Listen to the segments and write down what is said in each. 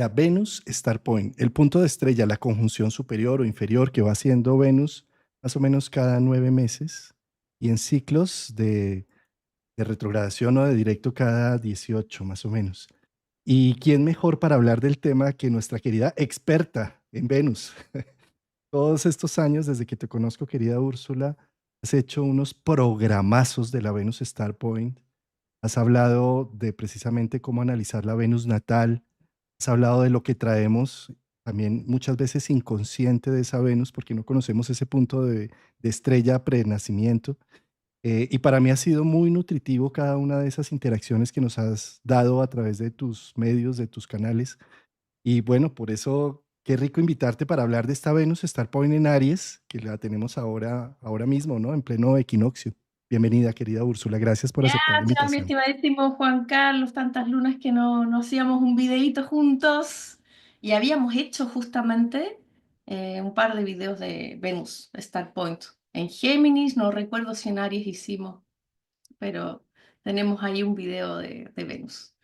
La Venus Star Point, el punto de estrella, la conjunción superior o inferior que va haciendo Venus más o menos cada 9 meses y en ciclos de retrogradación o de directo cada 18 más o menos. ¿Y quién mejor para hablar del tema que nuestra querida experta en Venus? Todos estos años, desde que te conozco, querida Úrsula, has hecho unos programazos de la Venus Star Point. Has hablado de precisamente cómo analizar la Venus natal. Has hablado de lo que traemos también muchas veces inconsciente de esa Venus porque no conocemos ese punto de estrella prenacimiento. Y para mí ha sido muy nutritivo cada una de esas interacciones que nos has dado a través de tus medios, de tus canales. Y bueno, por eso qué rico invitarte para hablar de esta Venus Star Point en Aries, que la tenemos ahora mismo, ¿no? En pleno equinoccio. Bienvenida, querida Úrsula. Gracias por aceptar la Gracias, mi invitación. estimadísimo Juan Carlos, tantas lunas que no hacíamos un videíto juntos y habíamos hecho justamente un par de videos de Venus, Star Point. En Géminis, no recuerdo si en Aries hicimos, pero tenemos ahí un video de Venus.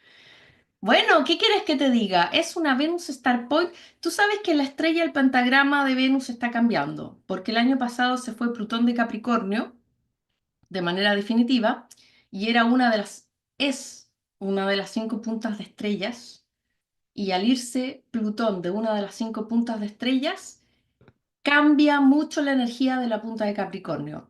Bueno, ¿qué quieres que te diga? Es una Venus Star Point. Tú sabes que la estrella, el pentagrama de Venus está cambiando, porque el año pasado se fue Plutón de Capricornio de manera definitiva y es una de las cinco puntas de estrellas y al irse Plutón de una de las cinco puntas de estrellas cambia mucho la energía de la punta de Capricornio.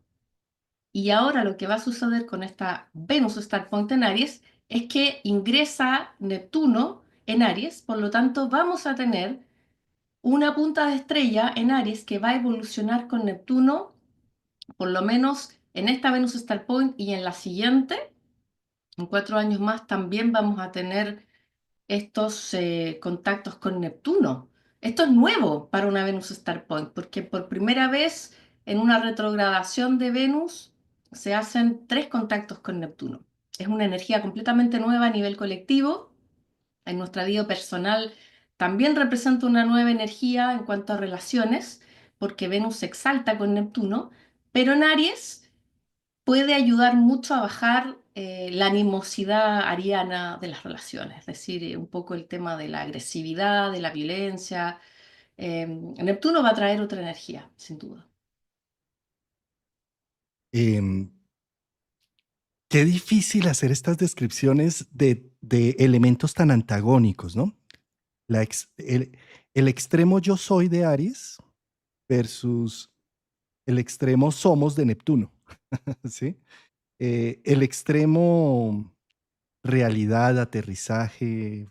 Y ahora lo que va a suceder con esta Venus Star Point en Aries es que ingresa Neptuno en Aries, por lo tanto vamos a tener una punta de estrella en Aries que va a evolucionar con Neptuno, por lo menos en esta Venus Star Point y en la siguiente. En 4 años más también vamos a tener estos contactos con Neptuno. Esto es nuevo para una Venus Star Point, porque por primera vez en una retrogradación de Venus se hacen 3 contactos con Neptuno. Es una energía completamente nueva a nivel colectivo. En nuestra vida personal también representa una nueva energía en cuanto a relaciones, porque Venus se exalta con Neptuno, pero en Aries puede ayudar mucho a bajar la animosidad ariana de las relaciones, es decir, un poco el tema de la agresividad, de la violencia. Neptuno va a traer otra energía, sin duda. Em, Qué difícil hacer estas descripciones de elementos tan antagónicos, ¿no? La ex- el extremo yo soy de Aries versus el extremo somos de Neptuno, ¿sí? El extremo realidad, aterrizaje,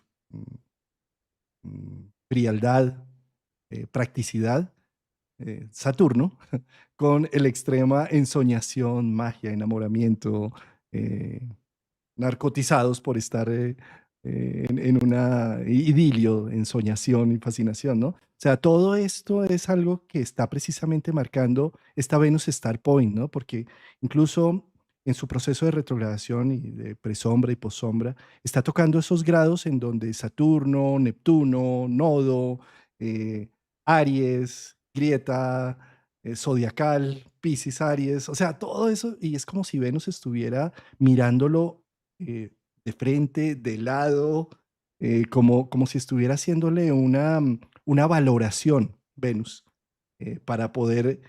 frialdad, practicidad, Saturno, con el extrema ensoñación, magia, enamoramiento, eh, narcotizados por estar en una idilio, ensoñación y fascinación, ¿no? O sea, todo esto es algo que está precisamente marcando esta Venus Star Point, ¿no? Porque incluso en su proceso de retrogradación y de presombra y possombra, está tocando esos grados en donde Saturno, Neptuno, Nodo, eh, Aries, Grieta, Zodiacal, Piscis, Aries, o sea, todo eso, y es como si Venus estuviera mirándolo de frente, de lado, como si estuviera haciéndole una valoración, Venus, para poder,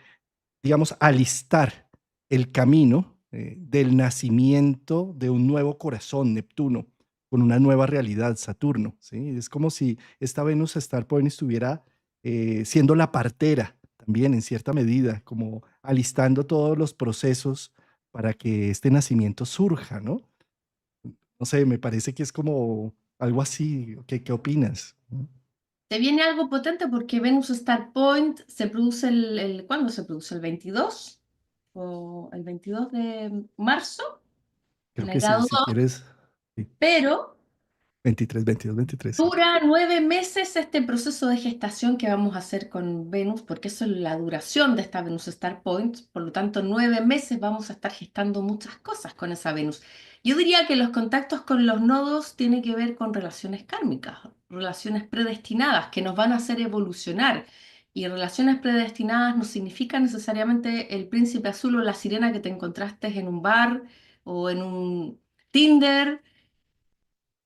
digamos, alistar el camino del nacimiento de un nuevo corazón, Neptuno, con una nueva realidad, Saturno. ¿Sí? Es como si esta Venus Star Point estuviera siendo la partera también en cierta medida, como alistando todos los procesos para que este nacimiento surja, ¿no? No sé, me parece que es como algo así. ¿Qué opinas? Te viene algo potente porque Venus Star Point se produce ¿cuándo se produce? ¿El 22? ¿O el 22 de marzo? En Creo el que sí, grado si 2, quieres, sí, pero 23, 22, 23, sí. dura 9 meses este proceso de gestación que vamos a hacer con Venus, porque eso es la duración de esta Venus Star Point. Por lo tanto, 9 meses vamos a estar gestando muchas cosas con esa Venus. Yo diría que los contactos con los nodos tienen que ver con relaciones kármicas, relaciones predestinadas que nos van a hacer evolucionar. Y relaciones predestinadas no significa necesariamente el príncipe azul o la sirena que te encontraste en un bar o en un Tinder.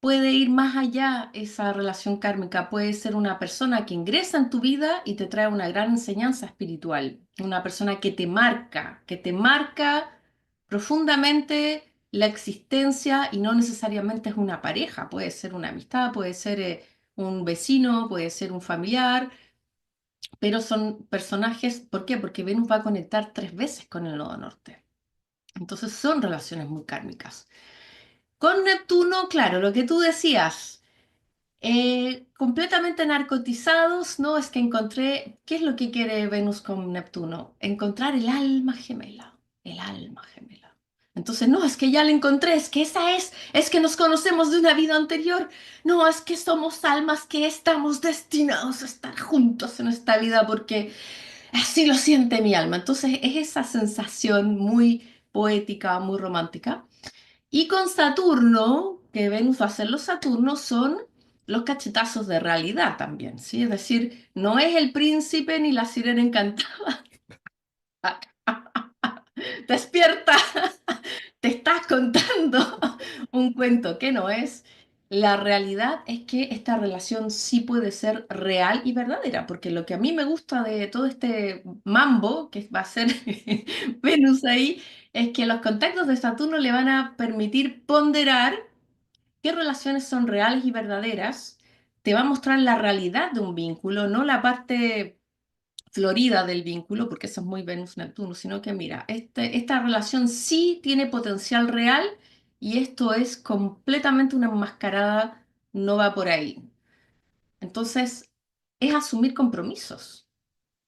puede ir más allá esa relación kármica. Puede ser una persona que ingresa en tu vida y te trae una gran enseñanza espiritual. Una persona que te marca profundamente la existencia y no necesariamente es una pareja. Puede ser una amistad, puede ser un vecino, puede ser un familiar, pero son personajes. ¿Por qué? Porque Venus va a conectar 3 veces con el nodo norte. Entonces son relaciones muy kármicas. Con Neptuno, claro, lo que tú decías, completamente narcotizados, no, es que encontré, ¿qué es lo que quiere Venus con Neptuno? Encontrar el alma gemela. Entonces, no, es que ya la encontré, es que esa es que nos conocemos de una vida anterior, no, es que somos almas que estamos destinados a estar juntos en esta vida porque así lo siente mi alma. Entonces, es esa sensación muy poética, muy romántica. Y con Saturno, que Venus va a ser los Saturnos, son los cachetazos de realidad también, ¿sí? Es decir, no es el príncipe ni la sirena encantada. Despierta, te estás contando un cuento que no es. La realidad es que esta relación sí puede ser real y verdadera, porque lo que a mí me gusta de todo este mambo que va a ser Venus ahí, es que los contactos de Saturno le van a permitir ponderar qué relaciones son reales y verdaderas, te va a mostrar la realidad de un vínculo, no la parte florida del vínculo, porque eso es muy Venus-Neptuno, sino que mira, esta relación sí tiene potencial real y esto es completamente una enmascarada, no va por ahí. Entonces, es asumir compromisos.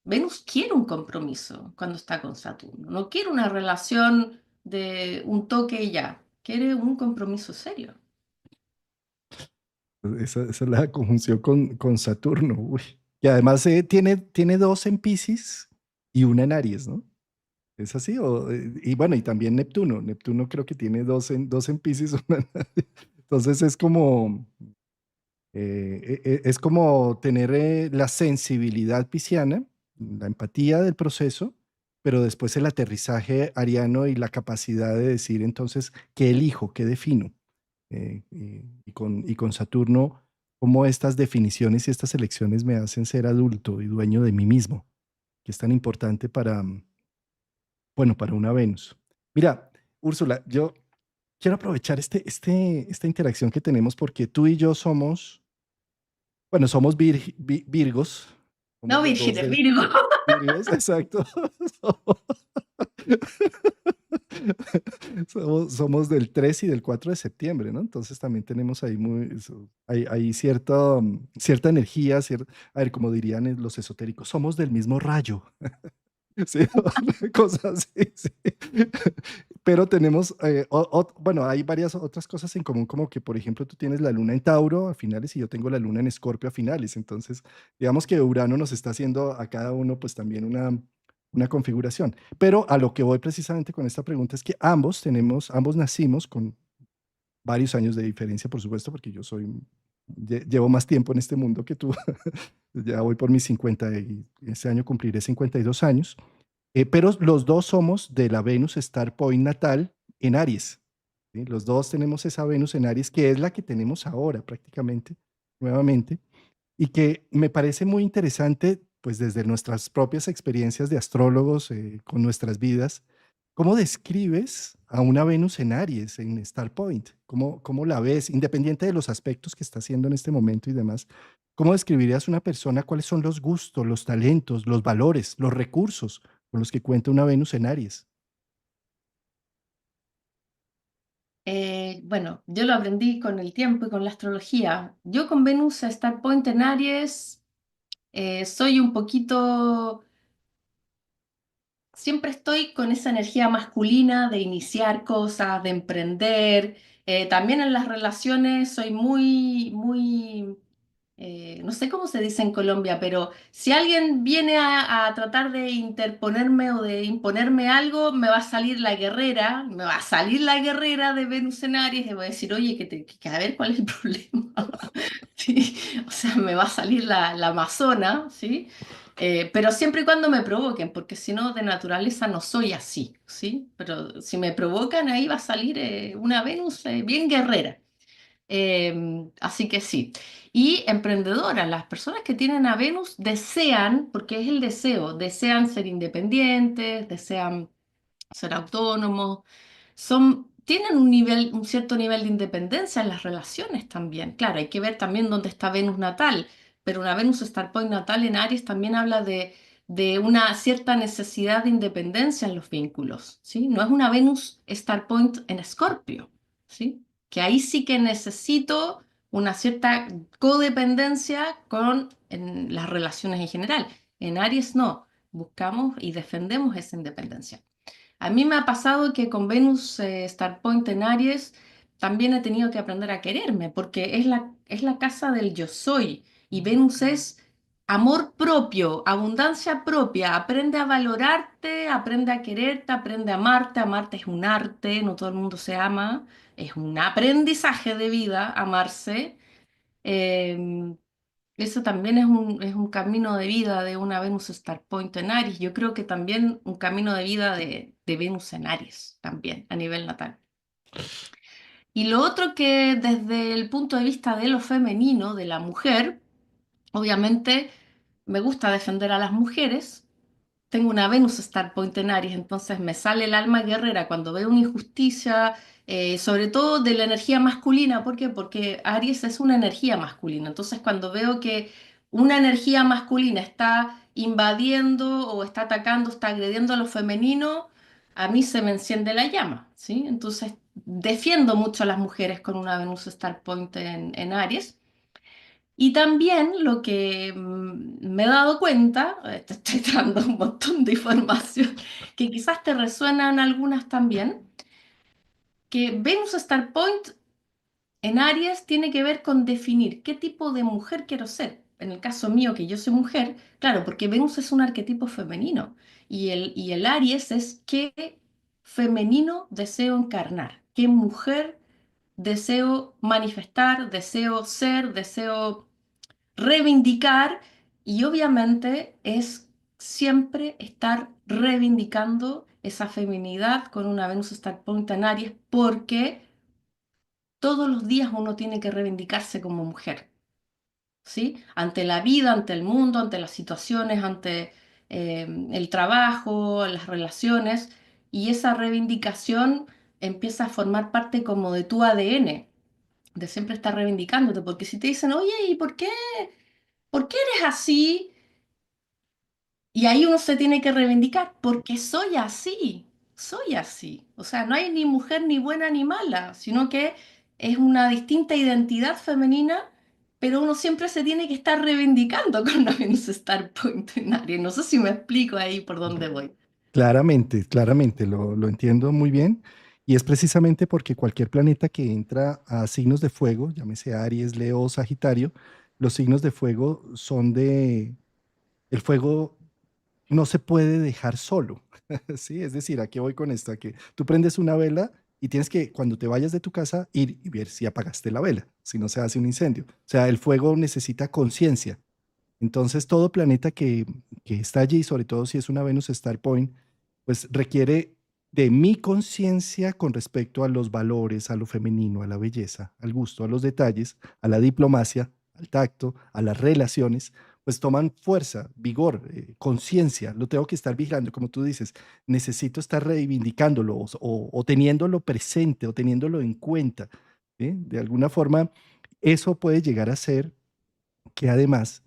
Venus quiere un compromiso cuando está con Saturno, no quiere una relación de un toque y ya, quiere un compromiso serio. Esa es la conjunción con Saturno. Uy. Y además tiene dos en Piscis y una en Aries, ¿no? ¿Es así? Y bueno, y también Neptuno. Neptuno creo que tiene dos en Piscis, una en Aries. Entonces es como tener la sensibilidad pisciana, la empatía del proceso, pero después el aterrizaje ariano y la capacidad de decir entonces qué elijo, qué defino. Y con Saturno, cómo estas definiciones y estas elecciones me hacen ser adulto y dueño de mí mismo, que es tan importante bueno, para una Venus. Mira, Úrsula, yo quiero aprovechar esta interacción que tenemos porque tú y yo bueno, somos Virgos, somos No, los dos Virgen, de Virgo. Virgos, exacto. Somos del 3 y del 4 de septiembre, ¿no? Entonces también tenemos ahí hay cierta energía, a ver, como dirían los esotéricos, somos del mismo rayo. Sí, cosas así, sí. Pero tenemos, bueno, hay varias otras cosas en común, como que, por ejemplo, tú tienes la luna en Tauro a finales y yo tengo la luna en Escorpio a finales. Entonces, digamos que Urano nos está haciendo a cada uno, pues también una configuración. Pero a lo que voy precisamente con esta pregunta es que ambos nacimos con varios años de diferencia, por supuesto, porque llevo más tiempo en este mundo que tú. Ya voy por mis 50 y este año cumpliré 52 años. Pero los dos somos de la Venus Star Point natal en Aries. ¿Sí? Los dos tenemos esa Venus en Aries, que es la que tenemos ahora prácticamente, nuevamente, y que me parece muy interesante, pues desde nuestras propias experiencias de astrólogos con nuestras vidas, ¿cómo describes a una Venus en Aries, en Star Point? ¿Cómo la ves, independiente de los aspectos que está haciendo en este momento y demás? ¿Cómo describirías una persona? ¿Cuáles son los gustos, los talentos, los valores, los recursos con los que cuenta una Venus en Aries? Bueno, yo lo aprendí con el tiempo y con la astrología. Yo con Venus a Star Point en Aries soy un poquito, siempre estoy con esa energía masculina de iniciar cosas, de emprender. También en las relaciones soy muy, no sé cómo se dice en Colombia, pero si alguien viene a tratar de interponerme o de imponerme algo, me va a salir la guerrera, me va a salir la guerrera de Venus en Aries y voy a decir, oye, que a ver cuál es el problema. Sí, o sea, me va a salir la amazona, ¿sí? Pero siempre y cuando me provoquen, porque si no, de naturaleza no soy así, ¿sí? Pero si me provocan, ahí va a salir una Venus bien guerrera. Así que sí. Y emprendedoras, las personas que tienen a Venus desean, porque es el deseo, desean ser independientes, desean ser autónomos, tienen un cierto nivel de independencia en las relaciones también. Claro, hay que ver también dónde está Venus natal, pero una Venus Star Point natal en Aries también habla de una cierta necesidad de independencia en los vínculos, ¿sí? No es una Venus Star Point en Escorpio, ¿sí? Que ahí sí que necesito una cierta codependencia en las relaciones en general. En Aries no, buscamos y defendemos esa independencia. A mí me ha pasado que con Venus Star Point en Aries también he tenido que aprender a quererme, porque es la casa del yo soy y Venus es amor propio, abundancia propia. Aprende a valorarte, aprende a quererte, aprende a amarte. Amarte es un arte, no todo el mundo se ama, es un aprendizaje de vida amarse. Em, Eso también es un camino de vida de una Venus Star Point en Aries. Yo creo que también un camino de vida de Venus en Aries, también a nivel natal. Y lo otro que desde el punto de vista de lo femenino, de la mujer, obviamente me gusta defender a las mujeres. Tengo una Venus Star Point en Aries, entonces me sale el alma guerrera cuando veo una injusticia, sobre todo de la energía masculina. ¿Por qué? Porque Aries es una energía masculina. Entonces cuando veo que una energía masculina está invadiendo o está atacando, está agrediendo a lo femenino, a mí se me enciende la llama, ¿sí? Entonces defiendo mucho a las mujeres con una Venus Star Point en Aries. Y también lo que me he dado cuenta, te estoy dando un montón de información que quizás te resuenan algunas también, que Venus Star Point en Aries tiene que ver con definir qué tipo de mujer quiero ser. En el caso mío, que yo soy mujer, claro, porque Venus es un arquetipo femenino y el Aries es qué femenino deseo encarnar, qué mujer deseo manifestar, deseo ser, deseo reivindicar y obviamente es siempre estar reivindicando esa feminidad con una Venus Star Point en Aries porque todos los días uno tiene que reivindicarse como mujer, ¿sí? Ante la vida, ante el mundo, ante las situaciones, ante el trabajo, las relaciones y esa reivindicación empieza a formar parte como de tu ADN, de siempre estar reivindicándote, porque si te dicen, oye, ¿y por qué eres así? Y ahí uno se tiene que reivindicar, porque soy así, soy así. O sea, no hay ni mujer ni buena ni mala, sino que es una distinta identidad femenina, pero uno siempre se tiene que estar reivindicando con una Venus Star Point en Aries. No sé si me explico ahí por dónde voy. Claramente, claramente, lo entiendo muy bien. Y es precisamente porque cualquier planeta que entra a signos de fuego, llámese Aries, Leo o Sagitario, los signos de fuego son de... El fuego no se puede dejar solo, ¿sí? Es decir, ¿a qué voy con esto? A que tú prendes una vela y tienes que, cuando te vayas de tu casa, ir y ver si apagaste la vela, si no se hace un incendio. O sea, el fuego necesita conciencia. Entonces, todo planeta que está allí, sobre todo si es una Venus Star Point, pues requiere de mi conciencia con respecto a los valores, a lo femenino, a la belleza, al gusto, a los detalles, a la diplomacia, al tacto, a las relaciones, pues toman fuerza, vigor, conciencia. Lo tengo que estar vigilando, como tú dices, necesito estar reivindicándolo o teniéndolo presente o teniéndolo en cuenta. ¿Sí? De alguna forma, eso puede llegar a ser que además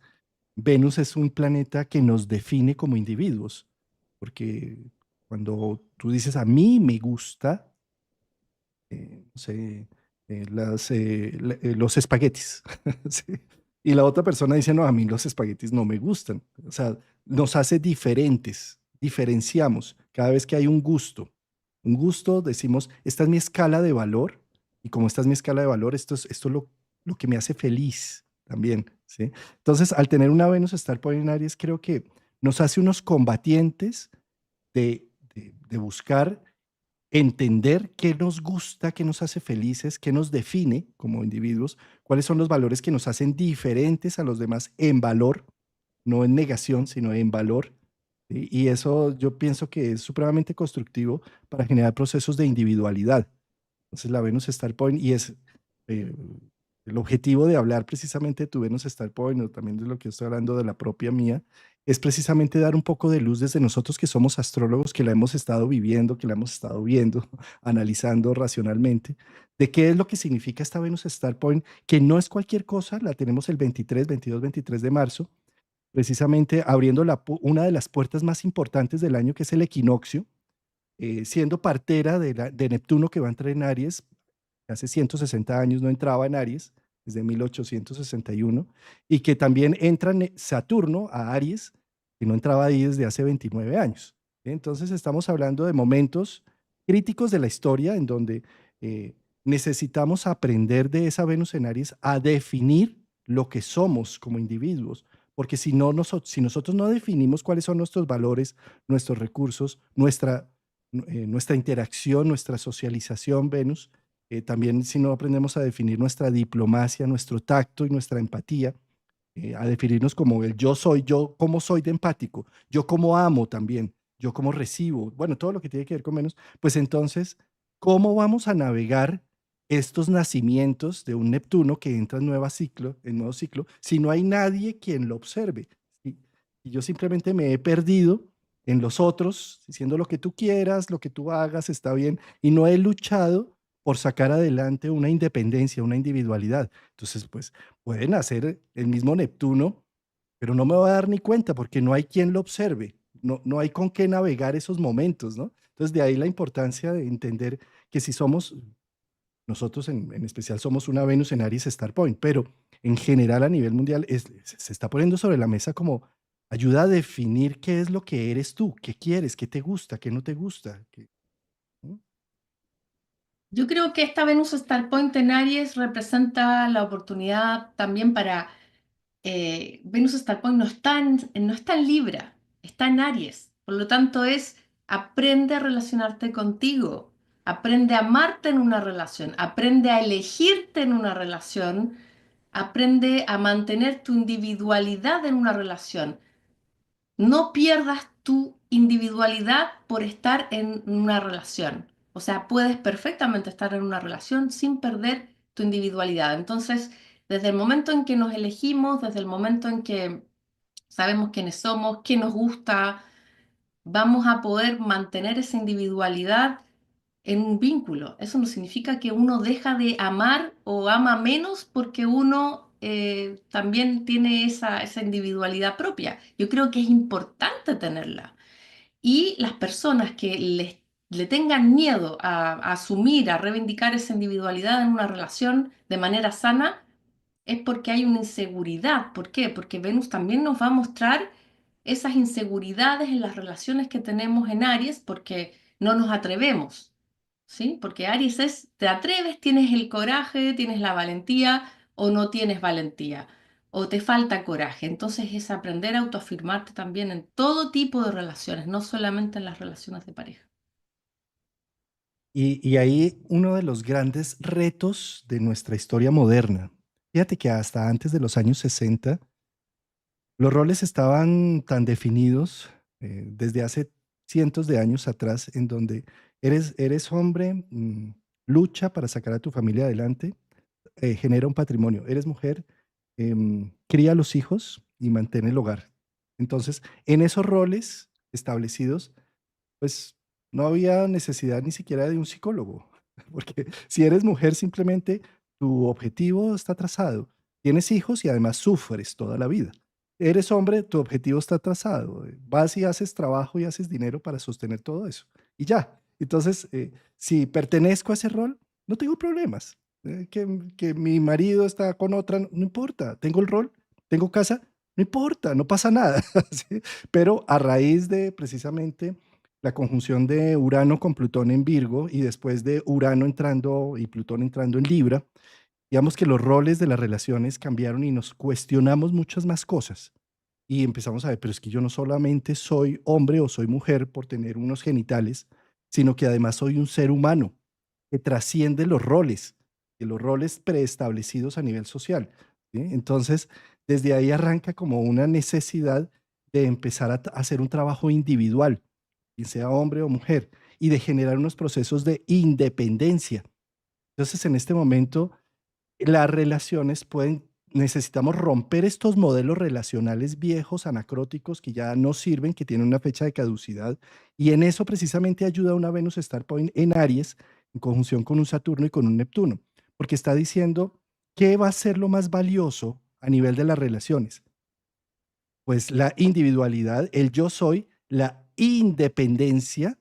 Venus es un planeta que nos define como individuos, porque cuando tú dices a mí me gusta, no sé, los espaguetis, ¿sí? Y la otra persona dice, no, a mí los espaguetis no me gustan. O sea, nos hace diferentes, diferenciamos cada vez que hay un gusto. Un gusto, decimos, esta es mi escala de valor, y como esta es mi escala de valor, esto es lo que me hace feliz también, ¿sí? Entonces, al tener una Venus estar por en Aries, creo que nos hace unos combatientes de buscar entender qué nos gusta, qué nos hace felices, qué nos define como individuos, cuáles son los valores que nos hacen diferentes a los demás en valor, no en negación, sino en valor. ¿Sí? Y eso yo pienso que es supremamente constructivo para generar procesos de individualidad. Entonces la Venus Star Point y es eh, el objetivo de hablar precisamente de tu Venus Star Point, o también de lo que estoy hablando de la propia mía, es precisamente dar un poco de luz desde nosotros que somos astrólogos, que la hemos estado viviendo, que la hemos estado viendo, analizando racionalmente, de qué es lo que significa esta Venus Star Point, que no es cualquier cosa, la tenemos el 23, 22, 23 de marzo, precisamente abriendo una de las puertas más importantes del año, que es el equinoccio, siendo partera de Neptuno, que va a entrar en Aries. Hace 160 años no entraba en Aries, desde 1861, y que también entra Saturno a Aries, que no entraba ahí desde hace 29 años. Entonces estamos hablando de momentos críticos de la historia en donde eh, necesitamos aprender de esa Venus en Aries a definir lo que somos como individuos, porque si no, si nosotros no definimos cuáles son nuestros valores, nuestros recursos, nuestra interacción, nuestra socialización, Venus, también si no aprendemos a definir nuestra diplomacia, nuestro tacto y nuestra empatía, a definirnos como el yo soy, yo cómo soy de empático, yo cómo amo también, yo cómo recibo, bueno, todo lo que tiene que ver con menos, pues entonces, ¿cómo vamos a navegar estos nacimientos de un Neptuno que entra en nuevo ciclo, si no hay nadie quien lo observe? Y yo simplemente me he perdido en los otros, diciendo lo que tú quieras, lo que tú hagas está bien, y no he luchado por sacar adelante una independencia, una individualidad. Entonces, pues pueden hacer el mismo Neptuno, pero no me voy a dar ni cuenta porque no hay quien lo observe, no hay con qué navegar esos momentos, ¿no? Entonces, de ahí la importancia de entender que si somos, nosotros en especial somos una Venus en Aries Star Point, pero en general a nivel mundial se está poniendo sobre la mesa como ayuda a definir qué es lo que eres tú, qué quieres, qué te gusta, qué no te gusta. ¿No? Yo creo que esta Venus Star Point en Aries representa la oportunidad también para Venus Star Point no está en Libra, está en Aries. Por lo tanto, aprende a relacionarte contigo, aprende a amarte en una relación, aprende a elegirte en una relación, aprende a mantener tu individualidad en una relación. No pierdas tu individualidad por estar en una relación. O sea, puedes perfectamente estar en una relación sin perder tu individualidad. Entonces, desde el momento en que nos elegimos, desde el momento en que sabemos quiénes somos, qué nos gusta, vamos a poder mantener esa individualidad en un vínculo. Eso no significa que uno deja de amar o ama menos porque uno también tiene esa individualidad propia. Yo creo que es importante tenerla. Y las personas que le tengan miedo a asumir, a reivindicar esa individualidad en una relación de manera sana, es porque hay una inseguridad. ¿Por qué? Porque Venus también nos va a mostrar esas inseguridades en las relaciones que tenemos en Aries porque no nos atrevemos, ¿sí? Porque Aries te atreves, tienes el coraje, tienes la valentía o no tienes valentía o te falta coraje. Entonces es aprender a autoafirmarte también en todo tipo de relaciones, no solamente en las relaciones de pareja. Y ahí uno de los grandes retos de nuestra historia moderna. Fíjate que hasta antes de los años 60 los roles estaban tan definidos desde hace cientos de años atrás, en donde eres hombre, lucha para sacar a tu familia adelante, genera un patrimonio. Eres mujer, cría a los hijos y mantén el hogar. Entonces, en esos roles establecidos, pues no había necesidad ni siquiera de un psicólogo, porque si eres mujer simplemente tu objetivo está trazado, tienes hijos y además sufres toda la vida. Eres hombre, tu objetivo está trazado, vas y haces trabajo y haces dinero para sostener todo eso y ya. Entonces, si pertenezco a ese rol, no tengo problemas. Que mi marido está con otra, no importa, tengo el rol, tengo casa, no importa, no pasa nada. ¿Sí? Pero a raíz de precisamente la conjunción de Urano con Plutón en Virgo y después de Urano entrando y Plutón entrando en Libra, digamos que los roles de las relaciones cambiaron y nos cuestionamos muchas más cosas. Y empezamos a ver, pero es que yo no solamente soy hombre o soy mujer por tener unos genitales, sino que además soy un ser humano que trasciende los roles, de los roles preestablecidos a nivel social. ¿Sí? Entonces, desde ahí arranca como una necesidad de empezar a hacer un trabajo individual, quien sea hombre o mujer, y de generar unos procesos de independencia. Entonces, en este momento, las relaciones necesitamos romper estos modelos relacionales viejos, anacróticos, que ya no sirven, que tienen una fecha de caducidad, y en eso precisamente ayuda una Venus Star Point en Aries, en conjunción con un Saturno y con un Neptuno, porque está diciendo qué va a ser lo más valioso a nivel de las relaciones. Pues la individualidad, el yo soy, la independencia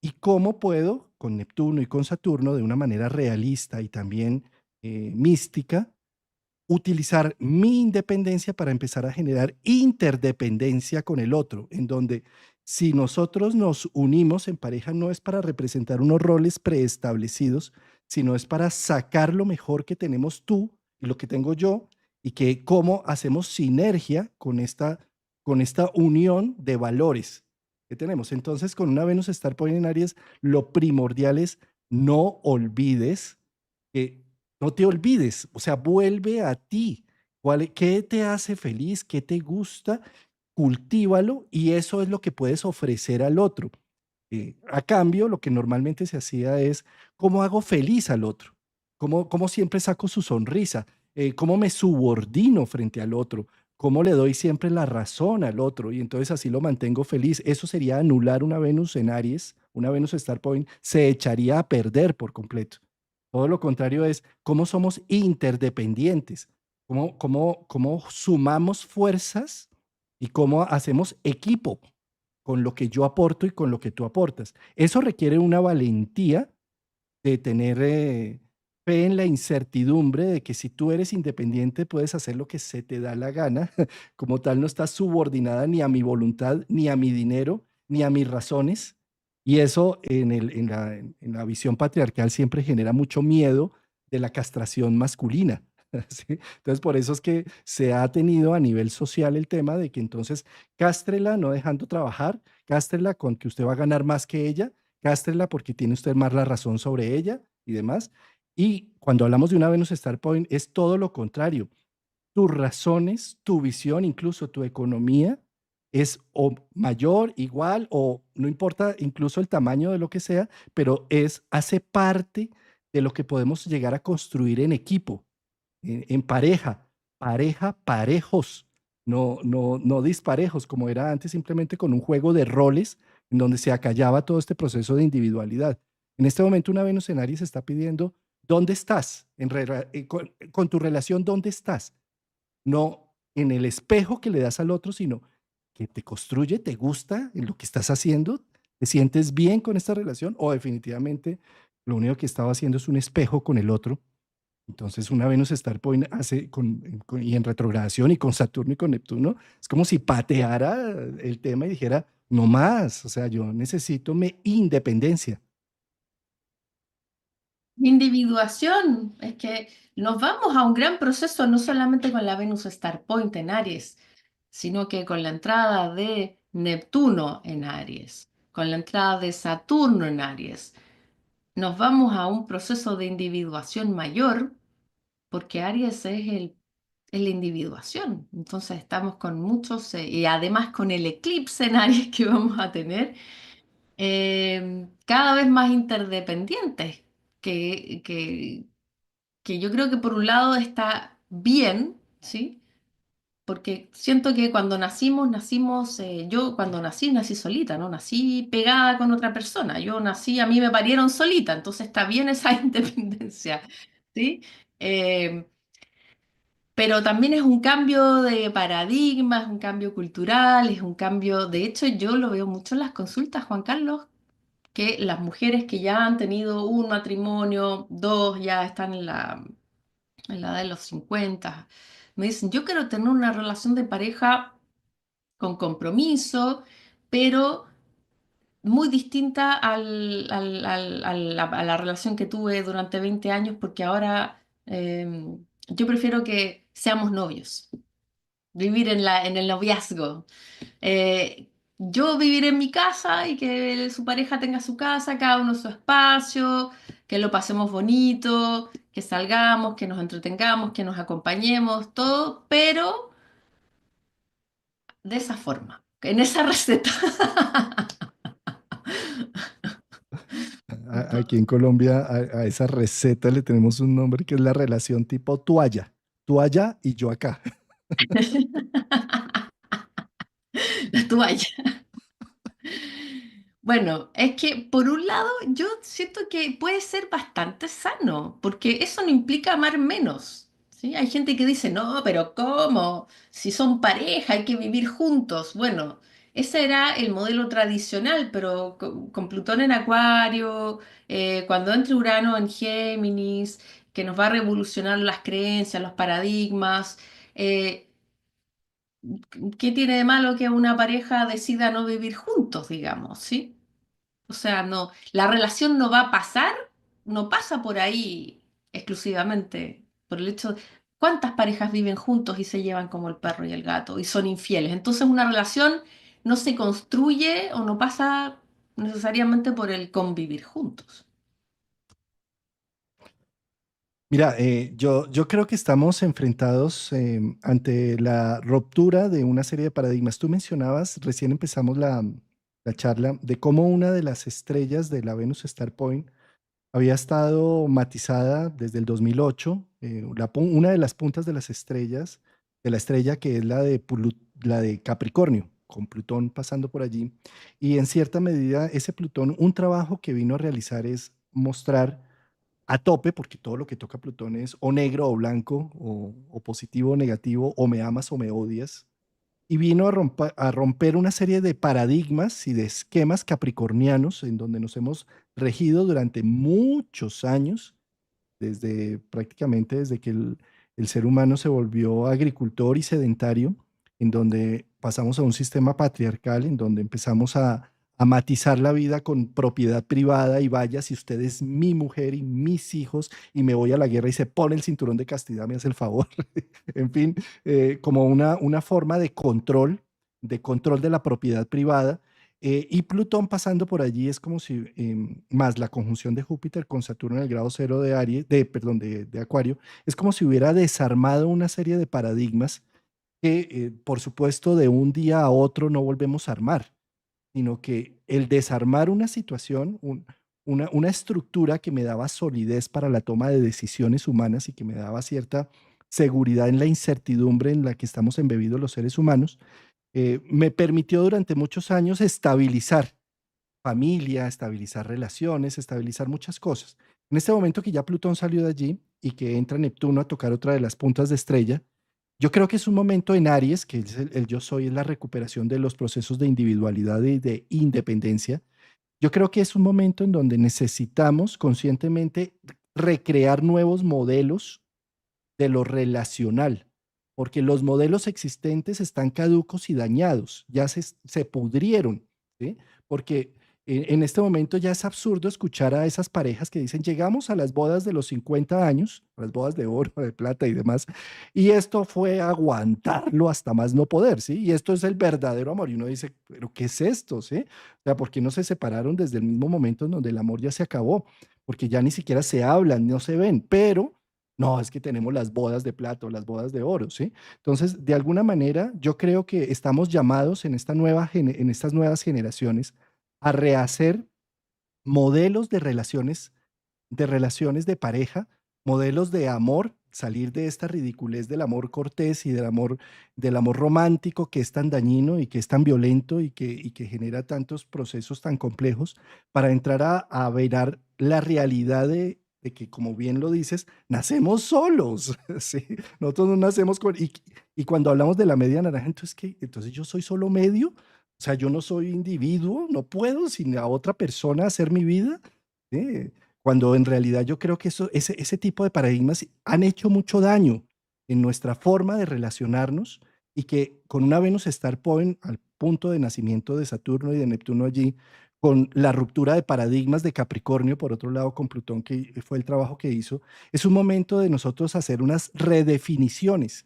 y cómo puedo, con Neptuno y con Saturno, de una manera realista y también mística, utilizar mi independencia para empezar a generar interdependencia con el otro, en donde si nosotros nos unimos en pareja no es para representar unos roles preestablecidos, sino es para sacar lo mejor que tenemos tú y lo que tengo yo y que cómo hacemos sinergia con esta unión de valores que tenemos. Entonces, con una Venus Star Point en Aries, lo primordial es no olvides que no te olvides, o sea, vuelve a ti. ¿Qué te hace feliz? ¿Qué te gusta? Cultívalo y eso es lo que puedes ofrecer al otro. A cambio, lo que normalmente se hacía es, ¿cómo hago feliz al otro? ¿Cómo siempre saco su sonrisa? ¿Cómo me subordino frente al otro? ¿Cómo le doy siempre la razón al otro? Y entonces así lo mantengo feliz. Eso sería anular una Venus en Aries, una Venus Star Point, se echaría a perder por completo. Todo lo contrario es cómo somos interdependientes, cómo sumamos fuerzas y cómo hacemos equipo con lo que yo aporto y con lo que tú aportas. Eso requiere una valentía de tener fe en la incertidumbre de que si tú eres independiente puedes hacer lo que se te da la gana, como tal no estás subordinada ni a mi voluntad, ni a mi dinero, ni a mis razones. Y eso en la visión patriarcal siempre genera mucho miedo de la castración masculina. ¿Sí? Entonces, por eso es que se ha tenido a nivel social el tema de que entonces cástrela no dejando trabajar, cástrela con que usted va a ganar más que ella, cástrela porque tiene usted más la razón sobre ella y demás. Y cuando hablamos de una Venus Star Point, es todo lo contrario. Tus razones, tu visión, incluso tu economía, es o mayor, igual, o no importa incluso el tamaño de lo que sea, pero hace parte de lo que podemos llegar a construir en equipo, en pareja, parejos, no disparejos, como era antes simplemente con un juego de roles en donde se acallaba todo este proceso de individualidad. En este momento una Venus en Aries está pidiendo, ¿dónde estás? Con tu relación, ¿dónde estás? No en el espejo que le das al otro, sino que te construye, te gusta en lo que estás haciendo, te sientes bien con esta relación o definitivamente lo único que estaba haciendo es un espejo con el otro. Entonces, una Venus Star Point hace y en retrogradación y con Saturno y con Neptuno, es como si pateara el tema y dijera, no más, o sea, yo necesito mi independencia. Individuación, es que nos vamos a un gran proceso no solamente con la Venus Star Point en Aries, sino que con la entrada de Neptuno en Aries, con la entrada de Saturno en Aries, nos vamos a un proceso de individuación mayor, porque Aries es la individuación. Entonces estamos con muchos, y además con el eclipse en Aries que vamos a tener, cada vez más interdependientes, que, que, que yo creo que por un lado está bien, ¿sí? Porque siento que cuando nacimos, yo cuando nací solita, ¿no? Nací pegada con otra persona. Yo nací, a mí me parieron solita, entonces está bien esa independencia, ¿sí? Eh, pero también es un cambio de paradigma, es un cambio cultural, es un cambio, de hecho yo lo veo mucho en las consultas, Juan Carlos, que las mujeres que ya han tenido un matrimonio, dos, ya están en la edad de los 50 me dicen, yo quiero tener una relación de pareja con compromiso, pero muy distinta a la relación que tuve durante 20 años, porque ahora yo prefiero que seamos novios, vivir en el noviazgo. Yo vivir en mi casa y que su pareja tenga su casa, cada uno su espacio, que lo pasemos bonito, que salgamos, que nos entretengamos, que nos acompañemos, todo, pero de esa forma, en esa receta. aquí en Colombia a esa receta le tenemos un nombre que es la relación tipo toalla. Toalla y yo acá. La toalla. Bueno, es que por un lado yo siento que puede ser bastante sano, porque eso no implica amar menos, ¿sí? Hay gente que dice, no, pero ¿cómo? Si son pareja hay que vivir juntos. Bueno, ese era el modelo tradicional, pero con Plutón en Acuario, cuando entre Urano en Géminis, que nos va a revolucionar las creencias, los paradigmas. eh, ¿Qué tiene de malo que una pareja decida no vivir juntos, digamos, ¿sí? O sea, no, la relación no va a pasar, no pasa por ahí exclusivamente, por el hecho de cuántas parejas viven juntos y se llevan como el perro y el gato y son infieles. Entonces una relación no se construye o no pasa necesariamente por el convivir juntos. Mira, yo creo que estamos enfrentados ante la ruptura de una serie de paradigmas. Tú mencionabas, recién empezamos la charla, de cómo una de las estrellas de la Venus Star Point había estado matizada desde el 2008, una de las puntas de las estrellas, de la estrella que es la de Capricornio, con Plutón pasando por allí. Y en cierta medida, ese Plutón, un trabajo que vino a realizar es mostrar a tope, porque todo lo que toca Plutón es o negro o blanco, o positivo o negativo, o me amas o me odias. Y vino a romper una serie de paradigmas y de esquemas capricornianos en donde nos hemos regido durante muchos años, desde prácticamente desde que el ser humano se volvió agricultor y sedentario, en donde pasamos a un sistema patriarcal, en donde empezamos a matizar la vida con propiedad privada y vaya, si usted es mi mujer y mis hijos y me voy a la guerra y se pone el cinturón de castidad, me hace el favor. En fin, como una forma de control de la propiedad privada. Y Plutón pasando por allí es como si, más la conjunción de Júpiter con Saturno en el grado cero de Aries, perdón, de Acuario, es como si hubiera desarmado una serie de paradigmas que, por supuesto, de un día a otro no volvemos a armar, sino que el desarmar una situación, una estructura que me daba solidez para la toma de decisiones humanas y que me daba cierta seguridad en la incertidumbre en la que estamos embebidos los seres humanos, me permitió durante muchos años estabilizar familia, estabilizar relaciones, estabilizar muchas cosas. En este momento que ya Plutón salió de allí y que entra Neptuno a tocar otra de las puntas de estrella, yo creo que es un momento en Aries, que es el yo soy, es la recuperación de los procesos de individualidad y de independencia. Yo creo que es un momento en donde necesitamos conscientemente recrear nuevos modelos de lo relacional, porque los modelos existentes están caducos y dañados, ya se pudrieron, ¿sí? Porque en este momento ya es absurdo escuchar a esas parejas que dicen, llegamos a las bodas de los 50 años, las bodas de oro, de plata y demás, y esto fue aguantarlo hasta más no poder, ¿sí? Y esto es el verdadero amor. Y uno dice, pero ¿qué es esto, sí? O sea, ¿por qué no se separaron desde el mismo momento en donde el amor ya se acabó? Porque ya ni siquiera se hablan, no se ven, pero no, es que tenemos las bodas de plata o las bodas de oro, ¿sí? Entonces, de alguna manera, yo creo que estamos llamados en en estas nuevas generaciones a rehacer modelos de relaciones de pareja, modelos de amor, salir de esta ridiculez del amor cortés y del amor romántico que es tan dañino y que es tan violento y que genera tantos procesos tan complejos, para entrar a verar la realidad de que, como bien lo dices, nacemos solos, ¿sí? Nosotros no nacemos y cuando hablamos de la media naranja, entonces, ¿qué? Entonces yo soy solo medio, o sea, yo no soy individuo, no puedo sin a otra persona hacer mi vida, ¿sí? Cuando en realidad yo creo que ese tipo de paradigmas han hecho mucho daño en nuestra forma de relacionarnos y que con una Venus Star Point al punto de nacimiento de Saturno y de Neptuno allí, con la ruptura de paradigmas de Capricornio, por otro lado con Plutón, que fue el trabajo que hizo, es un momento de nosotros hacer unas redefiniciones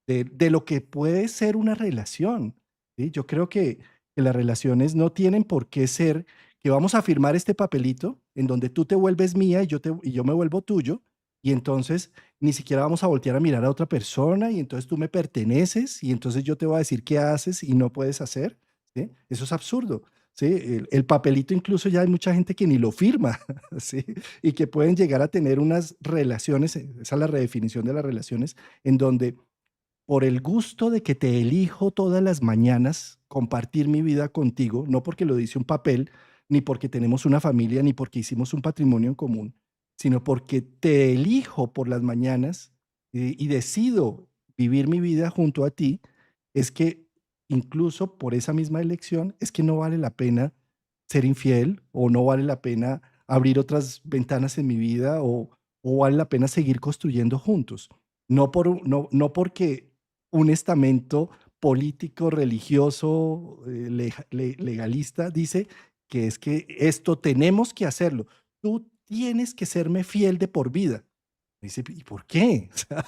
de lo que puede ser una relación, ¿sí? Yo creo que las relaciones no tienen por qué ser que vamos a firmar este papelito en donde tú te vuelves mía y yo me vuelvo tuyo, y entonces ni siquiera vamos a voltear a mirar a otra persona, y entonces tú me perteneces, y entonces yo te voy a decir qué haces y no puedes hacer, ¿sí? Eso es absurdo. ¿sí? El papelito incluso ya hay mucha gente que ni lo firma, ¿sí? Y que pueden llegar a tener unas relaciones, esa es la redefinición de las relaciones, en donde por el gusto de que te elijo todas las mañanas compartir mi vida contigo, no porque lo dice un papel, ni porque tenemos una familia, ni porque hicimos un patrimonio en común, sino porque te elijo por las mañanas y decido vivir mi vida junto a ti, es que incluso por esa misma elección es que no vale la pena ser infiel o no vale la pena abrir otras ventanas en mi vida o vale la pena seguir construyendo juntos. No porque un estamento político, religioso, legalista, dice que es que esto tenemos que hacerlo. Tú tienes que serme fiel de por vida. Dice, ¿y por qué? O sea,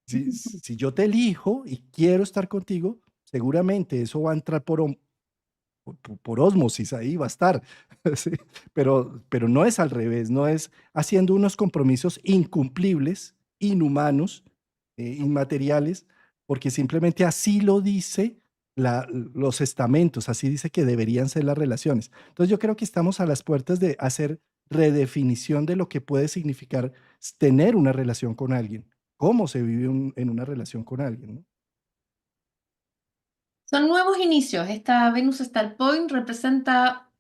si yo te elijo y quiero estar contigo, seguramente eso va a entrar por ósmosis, ahí va a estar. ¿Sí? Pero no es al revés, no es haciendo unos compromisos incumplibles, inhumanos, inmateriales, porque simplemente así lo dice los estamentos, así dice que deberían ser las relaciones. Entonces yo creo que estamos a las puertas de hacer redefinición de lo que puede significar tener una relación con alguien, cómo se vive en una relación con alguien, ¿no? Son nuevos inicios. Esta Venus Star Point representa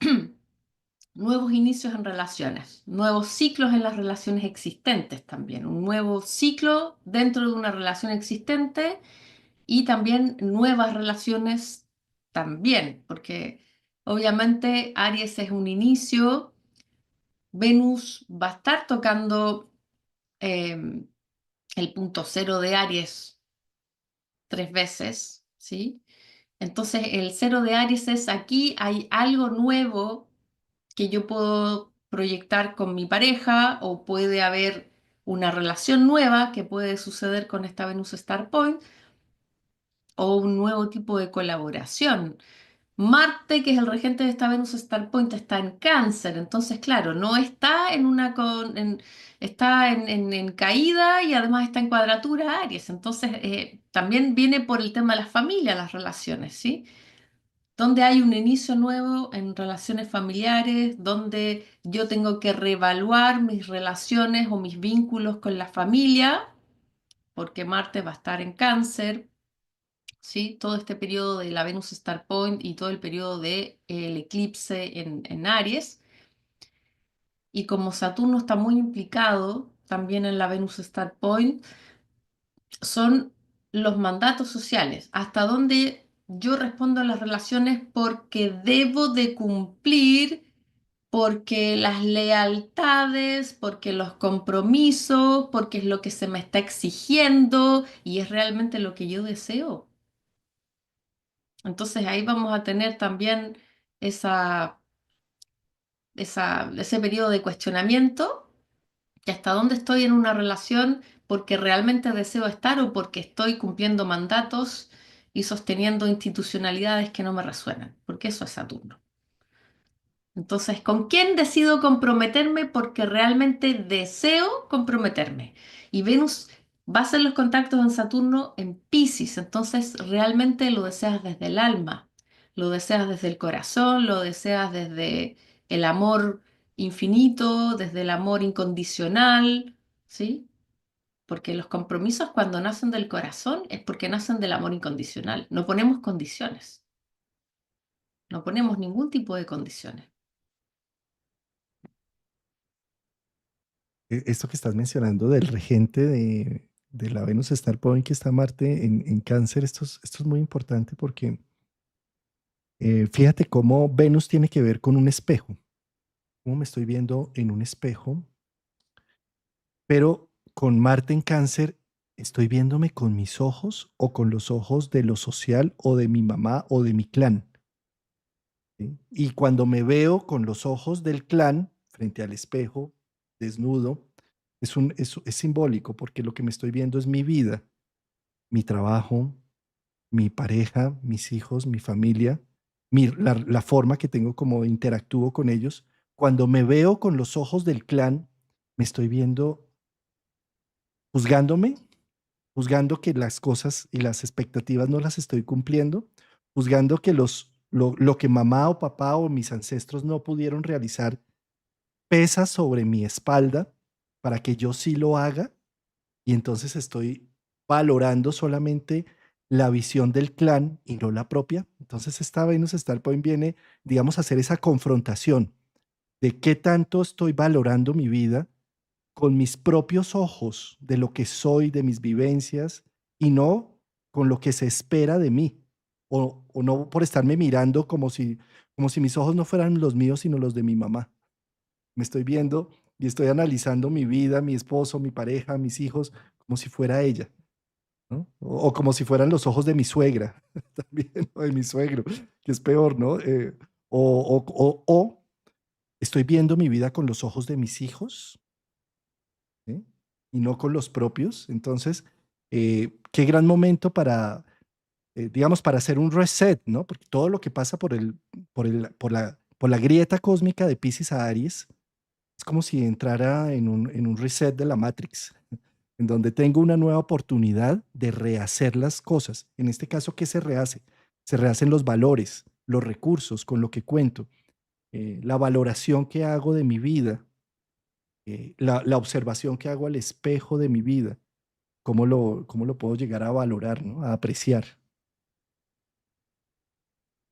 nuevos inicios en relaciones, nuevos ciclos en las relaciones existentes también, un nuevo ciclo dentro de una relación existente y también nuevas relaciones también, porque obviamente Aries es un inicio, Venus va a estar tocando eh, el punto cero de Aries 3 veces, ¿sí? Entonces el cero de Aries es aquí hay algo nuevo que yo puedo proyectar con mi pareja o puede haber una relación nueva que puede suceder con esta Venus Star Point o un nuevo tipo de colaboración. Marte, que es el regente de esta Venus Star Point, está en Cáncer, entonces, claro, no está en está en caída y además está en cuadratura Aries, entonces también viene por el tema de la familia, las relaciones, ¿sí? Donde hay un inicio nuevo en relaciones familiares, donde yo tengo que reevaluar mis relaciones o mis vínculos con la familia, porque Marte va a estar en Cáncer, ¿sí? Todo este periodo de la Venus Star Point y todo el periodo del eclipse en Aries. Y como Saturno está muy implicado también en la Venus Star Point, son los mandatos sociales, hasta donde yo respondo a las relaciones porque debo de cumplir, porque las lealtades, porque los compromisos, porque es lo que se me está exigiendo y es realmente lo que yo deseo. Entonces ahí vamos a tener también esa, ese periodo de cuestionamiento, que hasta dónde estoy en una relación porque realmente deseo estar o porque estoy cumpliendo mandatos y sosteniendo institucionalidades que no me resuenan, porque eso es Saturno. Entonces, ¿con quién decido comprometerme? Porque realmente deseo comprometerme. Y Venus va a hacer los contactos en Saturno en Piscis, entonces realmente lo deseas desde el alma, lo deseas desde el corazón, lo deseas desde el amor infinito, desde el amor incondicional, ¿sí? Porque los compromisos cuando nacen del corazón es porque nacen del amor incondicional. No ponemos condiciones, no ponemos ningún tipo de condiciones. Esto que estás mencionando del regente de la Venus Star Point que está Marte en Cáncer, esto es muy importante porque fíjate cómo Venus tiene que ver con un espejo, cómo me estoy viendo en un espejo, pero con Marte en Cáncer estoy viéndome con mis ojos o con los ojos de lo social o de mi mamá o de mi clan. ¿Sí? Y cuando me veo con los ojos del clan frente al espejo, desnudo, es simbólico porque lo que me estoy viendo es mi vida, mi trabajo, mi pareja, mis hijos, mi familia, la forma que tengo como interactúo con ellos. Cuando me veo con los ojos del clan, me estoy viendo juzgándome, juzgando que las cosas y las expectativas no las estoy cumpliendo, juzgando que lo que mamá o papá o mis ancestros no pudieron realizar pesa sobre mi espalda para que yo sí lo haga, y entonces estoy valorando solamente la visión del clan y no la propia. Entonces esta Venus Star Point viene, digamos, a hacer esa confrontación de qué tanto estoy valorando mi vida con mis propios ojos de lo que soy, de mis vivencias, y no con lo que se espera de mí, o no por estarme mirando como si mis ojos no fueran los míos, sino los de mi mamá. Me estoy viendo y estoy analizando mi vida, mi esposo, mi pareja, mis hijos, como si fuera ella, ¿no? O como si fueran los ojos de mi suegra, también, o de mi suegro, que es peor, ¿no? O estoy viendo mi vida con los ojos de mis hijos, ¿sí? Y no con los propios. Entonces, qué gran momento para, digamos, para hacer un reset, ¿no? Porque todo lo que pasa por la grieta cósmica de Piscis a Aries es como si entrara en un reset de la Matrix, en donde tengo una nueva oportunidad de rehacer las cosas. En este caso, ¿qué se rehace? Se rehacen los valores, los recursos con lo que cuento, la valoración que hago de mi vida, la observación que hago al espejo de mi vida, cómo lo puedo llegar a valorar, ¿no? A apreciar.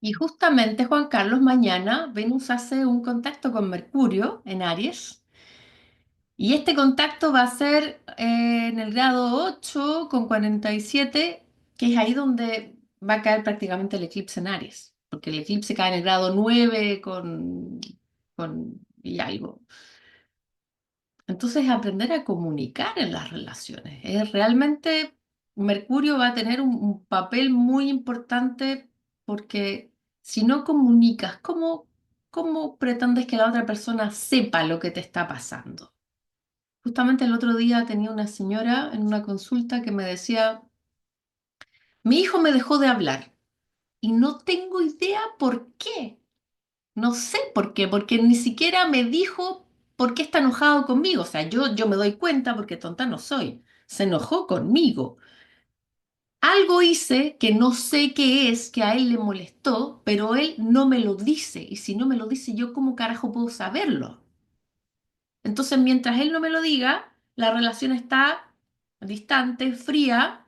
Y justamente, Juan Carlos, mañana Venus hace un contacto con Mercurio en Aries. Y este contacto va a ser en el grado 8 con 47, que es ahí donde va a caer prácticamente el eclipse en Aries. Porque el eclipse cae en el grado 9 y algo. Entonces, aprender a comunicar en las relaciones. Realmente Mercurio va a tener un papel muy importante porque si no comunicas, ¿cómo pretendes que la otra persona sepa lo que te está pasando? Justamente el otro día tenía una señora en una consulta que me decía, mi hijo me dejó de hablar y no tengo idea por qué. No sé por qué, porque ni siquiera me dijo por qué está enojado conmigo. O sea, yo me doy cuenta porque tonta no soy. Se enojó conmigo. Algo hice que no sé qué es, que a él le molestó, pero él no me lo dice. Y si no me lo dice, ¿yo cómo carajo puedo saberlo? Entonces, mientras él no me lo diga, la relación está distante, fría,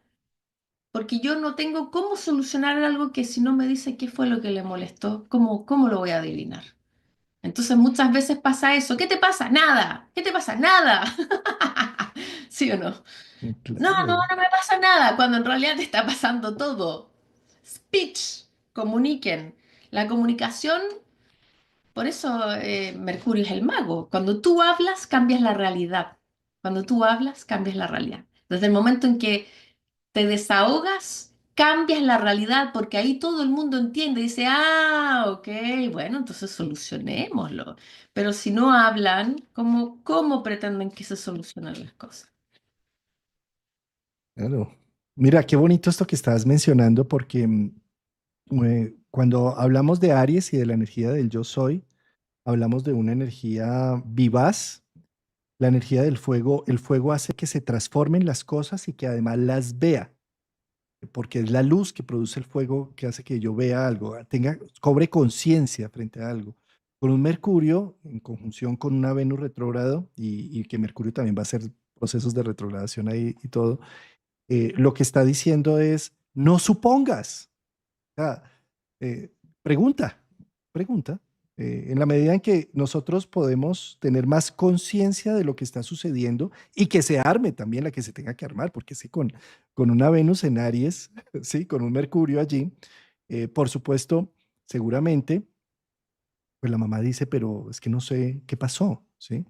porque yo no tengo cómo solucionar algo que si no me dice qué fue lo que le molestó, ¿cómo lo voy a adivinar? Entonces muchas veces pasa eso. ¿Qué te pasa? Nada. ¿Qué te pasa? Nada. ¿Sí o no? No, no, Claro, no me pasa nada, cuando en realidad te está pasando todo. Speech, comuniquen. La comunicación, por eso Mercurio es el mago. Cuando tú hablas, cambias la realidad. Cuando tú hablas, cambias la realidad. Desde el momento en que te desahogas, cambias la realidad porque ahí todo el mundo entiende, dice, ah, ok, bueno, entonces solucionémoslo. Pero si no hablan, ¿cómo pretenden que se solucionen las cosas? claro. Mira, qué bonito esto que estabas mencionando, porque cuando hablamos de Aries y de la energía del yo soy, hablamos de una energía vivaz, la energía del fuego. El fuego hace que se transformen las cosas y que además las vea, porque es la luz que produce el fuego que hace que yo vea algo, cobre conciencia frente a algo. Con un Mercurio en conjunción con una Venus retrógrado, y que Mercurio también va a hacer procesos de retrogradación ahí y todo, lo que está diciendo es, no supongas. O sea, eh, pregunta, pregunta. En la medida en que nosotros podemos tener más conciencia de lo que está sucediendo y que se arme también la que se tenga que armar, porque sí, con una Venus en Aries, sí, con un Mercurio allí, por supuesto, seguramente, pues la mamá dice, pero es que no sé qué pasó, ¿sí?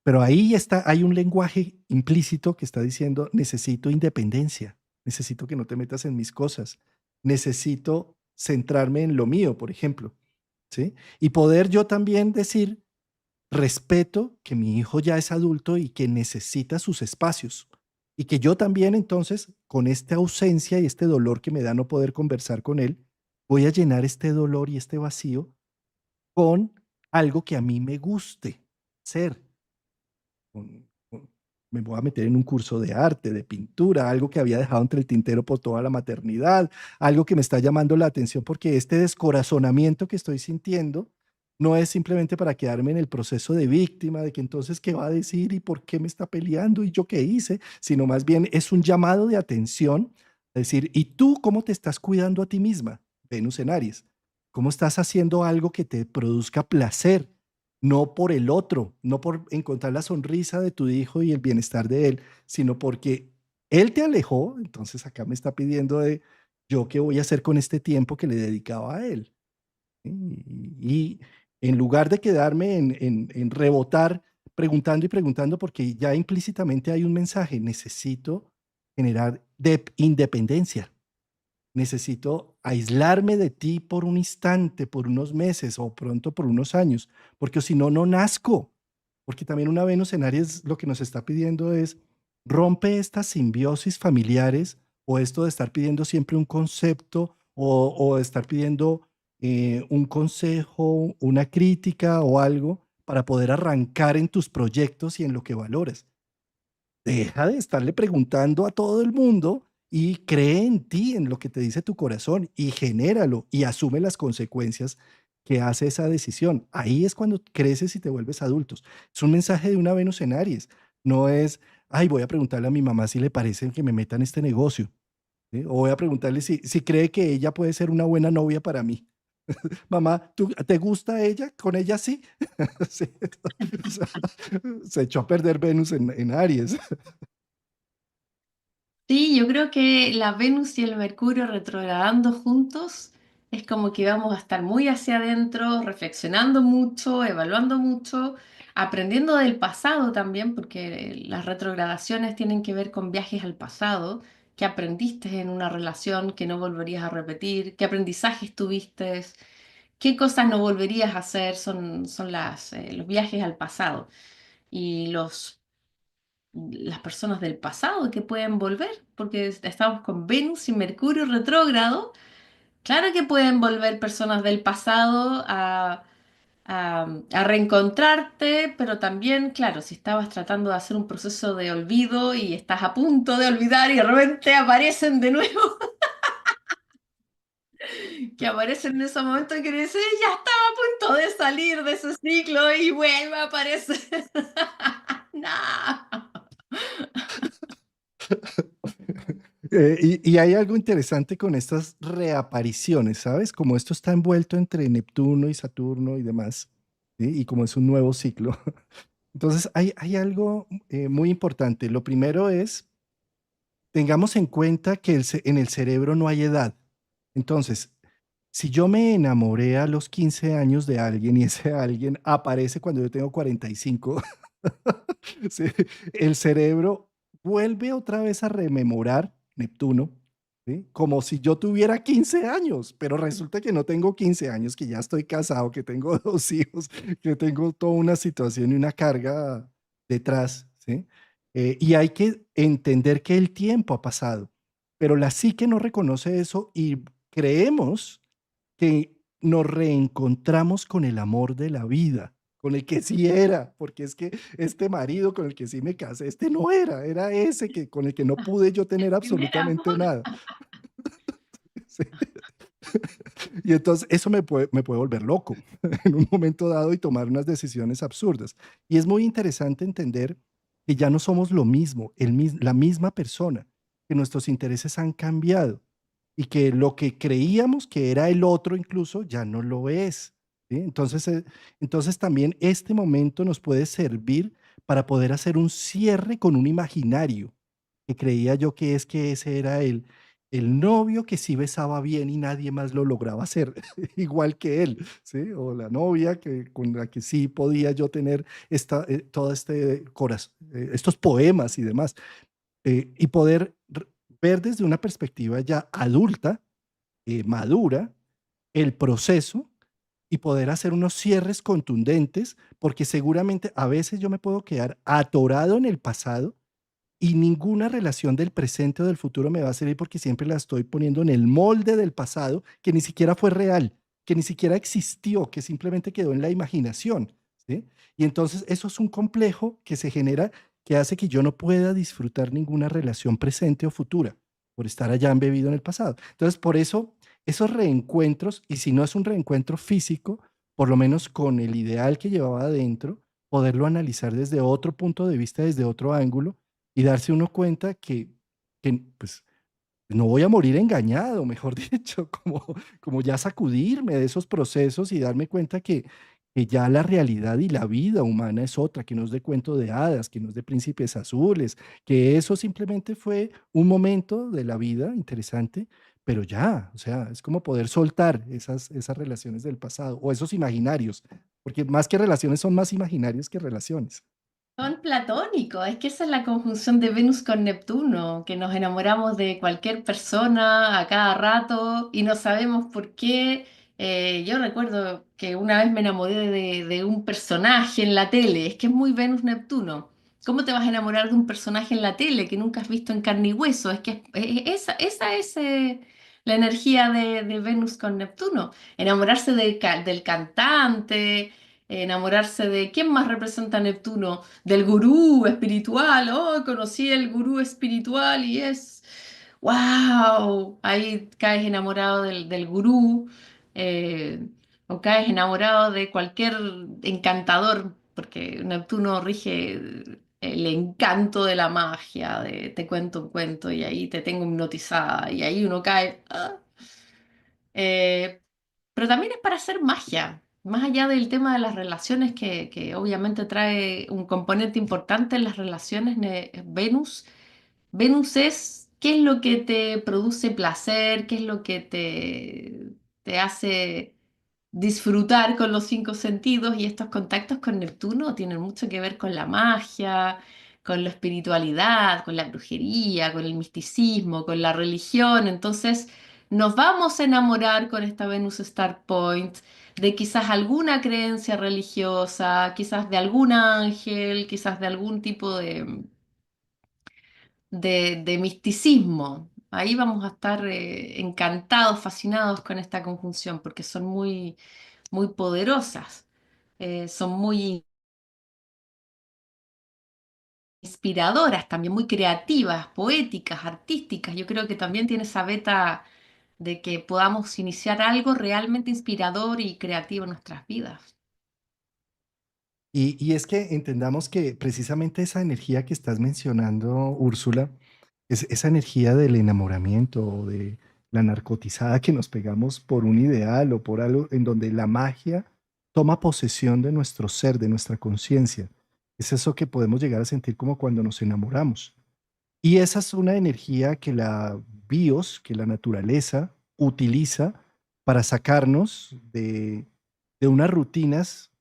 Pero ahí está, hay un lenguaje implícito que está diciendo, necesito independencia, necesito que no te metas en mis cosas, necesito centrarme en lo mío, por ejemplo, ¿sí? Y poder yo también decir, respeto que mi hijo ya es adulto y que necesita sus espacios. Y que yo también entonces, con esta ausencia y este dolor que me da no poder conversar con él, voy a llenar este dolor y este vacío con algo que a mí me guste ser. me voy a meter en un curso de arte, de pintura, algo que había dejado entre el tintero por toda la maternidad, algo que me está llamando la atención porque este descorazonamiento que estoy sintiendo no es simplemente para quedarme en el proceso de víctima, de que entonces qué va a decir y por qué me está peleando y yo qué hice, sino más bien es un llamado de atención, es decir, ¿y tú cómo te estás cuidando a ti misma, Venus en Aries? ¿Cómo estás haciendo algo que te produzca placer? No por el otro, no por encontrar la sonrisa de tu hijo y el bienestar de él, sino porque él te alejó, entonces acá me está pidiendo de yo qué voy a hacer con este tiempo que le dedicaba a él. Y en lugar de quedarme en rebotar preguntando y preguntando, porque ya implícitamente hay un mensaje, necesito generar independencia. Necesito aislarme de ti por un instante, por unos meses o pronto por unos años, porque si no, no nazco. Porque también una Venus en Aries lo que nos está pidiendo es rompe estas simbiosis familiares o esto de estar pidiendo siempre un concepto o de estar pidiendo un consejo, una crítica o algo para poder arrancar en tus proyectos y en lo que valoras. Deja de estarle preguntando a todo el mundo y cree en ti, en lo que te dice tu corazón y genéralo y asume las consecuencias que hace esa decisión. Ahí es cuando creces y te vuelves adultos. Es un mensaje de una Venus en Aries. No es, ay, voy a preguntarle a mi mamá si le parece que me meta en este negocio, ¿sí? O voy a preguntarle si cree que ella puede ser una buena novia para mí. Mamá, ¿te gusta ella? ¿Con ella sí? Sí. O sea, se echó a perder Venus en Aries. Sí, yo creo que la Venus y el Mercurio retrogradando juntos es como que vamos a estar muy hacia adentro, reflexionando mucho, evaluando mucho, aprendiendo del pasado también, porque las retrogradaciones tienen que ver con viajes al pasado, qué aprendiste en una relación que no volverías a repetir, qué aprendizajes tuviste, qué cosas no volverías a hacer, son los viajes al pasado. Y las personas del pasado que pueden volver, porque estamos con Venus y Mercurio retrógrado. Claro que pueden volver personas del pasado a reencontrarte, pero también, claro, si estabas tratando de hacer un proceso de olvido y estás a punto de olvidar y de repente aparecen de nuevo, que aparecen en ese momento que dices, ya estaba a punto de salir de ese ciclo y vuelve a aparecer. No. Y hay algo interesante con estas reapariciones, ¿sabes? Como esto está envuelto entre Neptuno y Saturno y demás, ¿sí? Y como es un nuevo ciclo. Entonces, hay algo muy importante. Lo primero es, tengamos en cuenta que en el cerebro no hay edad. Entonces, si yo me enamoré a los 15 años de alguien y ese alguien aparece cuando yo tengo 45, sí, el cerebro vuelve otra vez a rememorar Neptuno, ¿sí? Como si yo tuviera 15 años, pero resulta que no tengo 15 años, que ya estoy casado, que tengo 2 hijos, que tengo toda una situación y una carga detrás, ¿sí? Y hay que entender que el tiempo ha pasado, pero la psique no reconoce eso y creemos que nos reencontramos con el amor de la vida, con el que sí era, porque es que este marido con el que sí me casé, este no era, era ese que con el que no pude yo tener Primer absolutamente amor. nada. Sí. Y entonces eso me puede volver loco en un momento dado y tomar unas decisiones absurdas. Y es muy interesante entender que ya no somos lo mismo, la misma persona, que nuestros intereses han cambiado y que lo que creíamos que era el otro incluso ya no lo es. ¿Sí? Entonces también este momento nos puede servir para poder hacer un cierre con un imaginario que creía yo que ese era el novio que sí besaba bien y nadie más lo lograba hacer igual que él, ¿sí? O la novia con la que sí podía yo tener todo este estos poemas y demás, y poder ver desde una perspectiva ya adulta, madura, el proceso y poder hacer unos cierres contundentes, porque seguramente a veces yo me puedo quedar atorado en el pasado y ninguna relación del presente o del futuro me va a servir porque siempre la estoy poniendo en el molde del pasado que ni siquiera fue real, que ni siquiera existió, que simplemente quedó en la imaginación, ¿sí? Y entonces eso es un complejo que se genera que hace que yo no pueda disfrutar ninguna relación presente o futura por estar allá embebido en el pasado. Entonces, por eso, esos reencuentros, y si no es un reencuentro físico, por lo menos con el ideal que llevaba adentro, poderlo analizar desde otro punto de vista, desde otro ángulo, y darse uno cuenta que pues, no voy a morir engañado, mejor dicho, como ya sacudirme de esos procesos y darme cuenta que ya la realidad y la vida humana es otra, que no es de cuento de hadas, que no es de príncipes azules, que eso simplemente fue un momento de la vida interesante, pero ya, o sea, es como poder soltar esas relaciones del pasado o esos imaginarios, porque más que relaciones son más imaginarios que relaciones. Son platónicos, es que esa es la conjunción de Venus con Neptuno, que nos enamoramos de cualquier persona a cada rato y no sabemos por qué. Yo recuerdo que una vez me enamoré de un personaje en la tele, es que es muy Venus-Neptuno. ¿Cómo te vas a enamorar de un personaje en la tele que nunca has visto en carne y hueso? Es que esa es la energía de Venus con Neptuno. Enamorarse del cantante, enamorarse de... ¿Quién más representa a Neptuno? Del gurú espiritual. Oh, conocí el gurú espiritual y es, wow, ahí caes enamorado del gurú, eh, o caes enamorado de cualquier encantador, porque Neptuno rige el encanto de la magia, de te cuento un cuento y ahí te tengo hipnotizada y ahí uno cae. Eh, pero también es para hacer magia, más allá del tema de las relaciones, que obviamente trae un componente importante en las relaciones, Venus. Venus es qué es lo que te produce placer, qué es lo que te hace disfrutar con los cinco sentidos, y estos contactos con Neptuno tienen mucho que ver con la magia, con la espiritualidad, con la brujería, con el misticismo, con la religión. Entonces, nos vamos a enamorar con esta Venus Star Point de quizás alguna creencia religiosa, quizás de algún ángel, quizás de algún tipo de misticismo. Ahí vamos a estar encantados, fascinados con esta conjunción, porque son muy poderosas, son muy inspiradoras, también muy creativas, poéticas, artísticas. Yo creo que también tiene esa beta de que podamos iniciar algo realmente inspirador y creativo en nuestras vidas. Y es que entendamos que precisamente esa energía que estás mencionando, Úrsula, es esa energía del enamoramiento o de la narcotizada que nos pegamos por un ideal o por algo en donde la magia toma posesión de nuestro ser, de nuestra conciencia. Es eso que podemos llegar a sentir como cuando nos enamoramos. Y esa es una energía que la bios, que la naturaleza utiliza para sacarnos de unas rutinas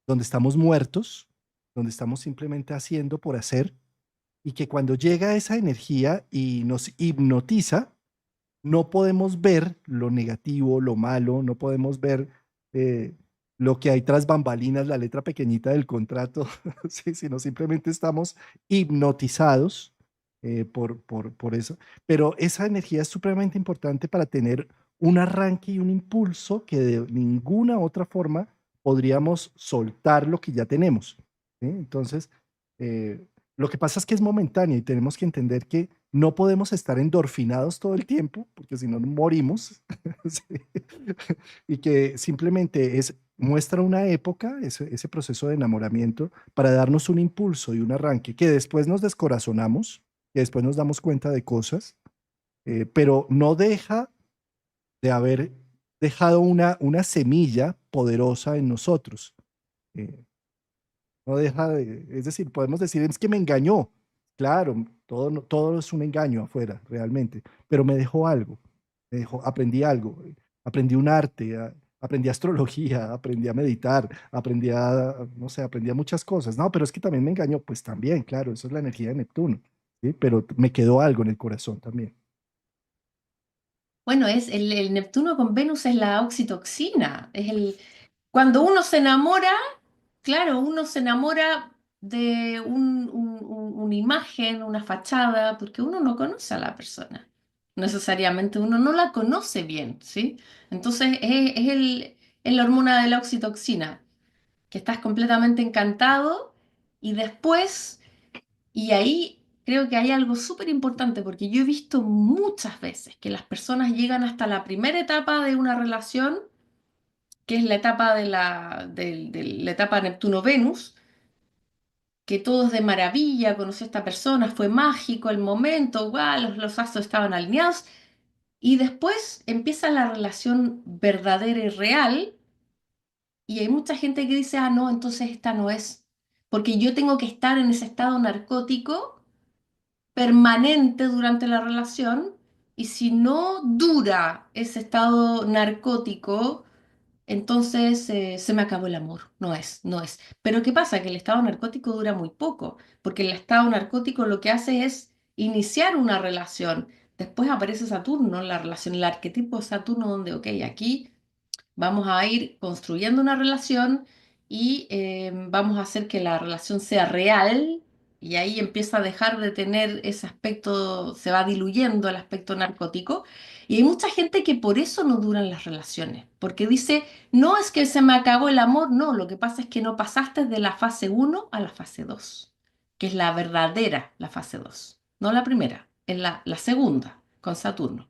donde estamos muertos, donde estamos simplemente haciendo por hacer, y que cuando llega esa energía y nos hipnotiza, no podemos ver lo negativo, lo malo, no podemos ver eh, lo que hay tras bambalinas, la letra pequeñita del contrato, sí, sino simplemente estamos hipnotizados por eso. Pero esa energía es supremamente importante para tener un arranque y un impulso que de ninguna otra forma podríamos soltar lo que ya tenemos. ¿Sí? Entonces, eh, lo que pasa es que es momentáneo y tenemos que entender que no podemos estar endorfinados todo el tiempo, porque si no morimos. Sí. Y que simplemente muestra una época, ese proceso de enamoramiento, para darnos un impulso y un arranque, que después nos descorazonamos, que después nos damos cuenta de cosas, pero no deja de haber dejado una semilla poderosa en nosotros. Eh, no deja de, es decir, podemos decir, es que me engañó. Claro, todo, todo es un engaño afuera, realmente, pero me dejó algo, aprendí algo, aprendí un arte, aprendí astrología, aprendí a meditar, aprendí a, no sé, aprendí a muchas cosas. No, pero es que también me engañó, pues también, claro, eso es la energía de Neptuno, ¿sí? Pero me quedó algo en el corazón también. Bueno, es el Neptuno con Venus es la oxitoxina, cuando uno se enamora. Claro, uno se enamora de una imagen, una fachada, porque uno no conoce a la persona. Necesariamente uno no la conoce bien, ¿sí? Entonces es la hormona de la oxitoxina, que estás completamente encantado y después Y ahí creo que hay algo súper importante porque yo he visto muchas veces que las personas llegan hasta la primera etapa de una relación, que es la etapa de la etapa Neptuno-Venus, que todo es de maravilla, conocí a esta persona, fue mágico el momento, wow, los astros estaban alineados, y después empieza la relación verdadera y real, y hay mucha gente que dice, ah, no, entonces esta no es, porque yo tengo que estar en ese estado narcótico permanente durante la relación, y si no dura ese estado narcótico, entonces se me acabó el amor. No es, no es. Pero ¿qué pasa? Que el estado narcótico dura muy poco, porque el estado narcótico lo que hace es iniciar una relación. Después aparece Saturno en la relación, el arquetipo de Saturno, donde, ok, aquí vamos a ir construyendo una relación y vamos a hacer que la relación sea real, y ahí empieza a dejar de tener ese aspecto, se va diluyendo el aspecto narcótico. Y hay mucha gente que por eso no duran las relaciones, porque dice, no es que se me acabó el amor, no, lo que pasa es que no pasaste de la fase uno a la fase 2, que es la verdadera, la fase 2, no la primera, es la segunda con Saturno.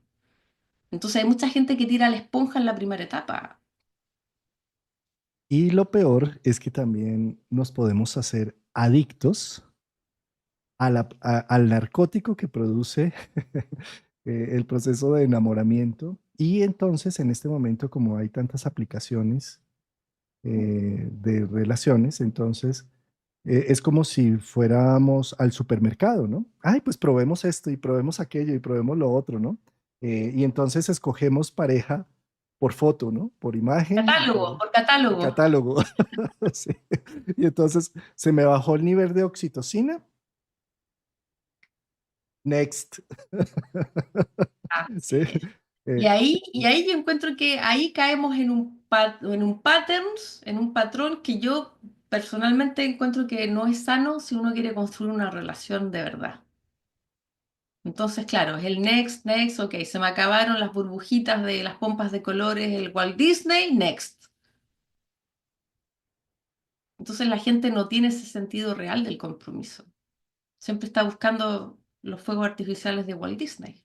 Entonces hay mucha gente que tira la esponja en la primera etapa. Y lo peor es que también nos podemos hacer adictos al narcótico que produce el proceso de enamoramiento. Y entonces, en este momento, como hay tantas aplicaciones de relaciones, entonces es como si fuéramos al supermercado, ¿no? Ay, pues probemos esto y probemos aquello y probemos lo otro, ¿no? Y entonces escogemos pareja por foto, ¿no? Por imagen, Catálogo, por por catálogo. catálogo. Sí. Y entonces se me bajó el nivel de oxitocina. Next. Así Sí. es. Eh, Y ahí yo encuentro que ahí caemos en en un patterns, en un patrón que yo personalmente encuentro que no es sano si uno quiere construir una relación de verdad. Entonces, claro, es el next, next, ok, se me acabaron las burbujitas de las pompas de colores, el Walt Disney, next. Entonces la gente no tiene ese sentido real del compromiso. Siempre está buscando los fuegos artificiales de Walt Disney.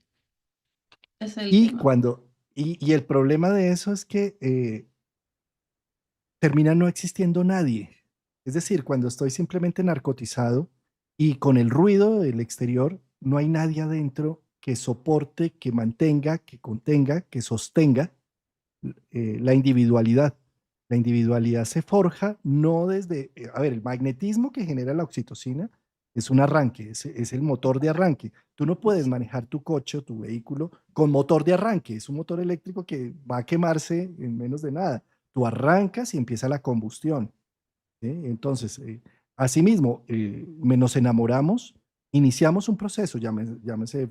Ese es el y tema. cuando, y el problema de eso es que termina no existiendo nadie. Es decir, cuando estoy simplemente narcotizado y con el ruido del exterior, no hay nadie adentro que soporte, que mantenga, que contenga, que sostenga la individualidad. La individualidad se forja no desde, a ver, el magnetismo que genera la oxitocina es un arranque, es el motor de arranque. Tú no puedes manejar tu coche o tu vehículo con motor de arranque, es un motor eléctrico que va a quemarse en menos de nada. Tú arrancas y empieza la combustión. ¿Sí? Entonces, asimismo, nos enamoramos, iniciamos un proceso, llámese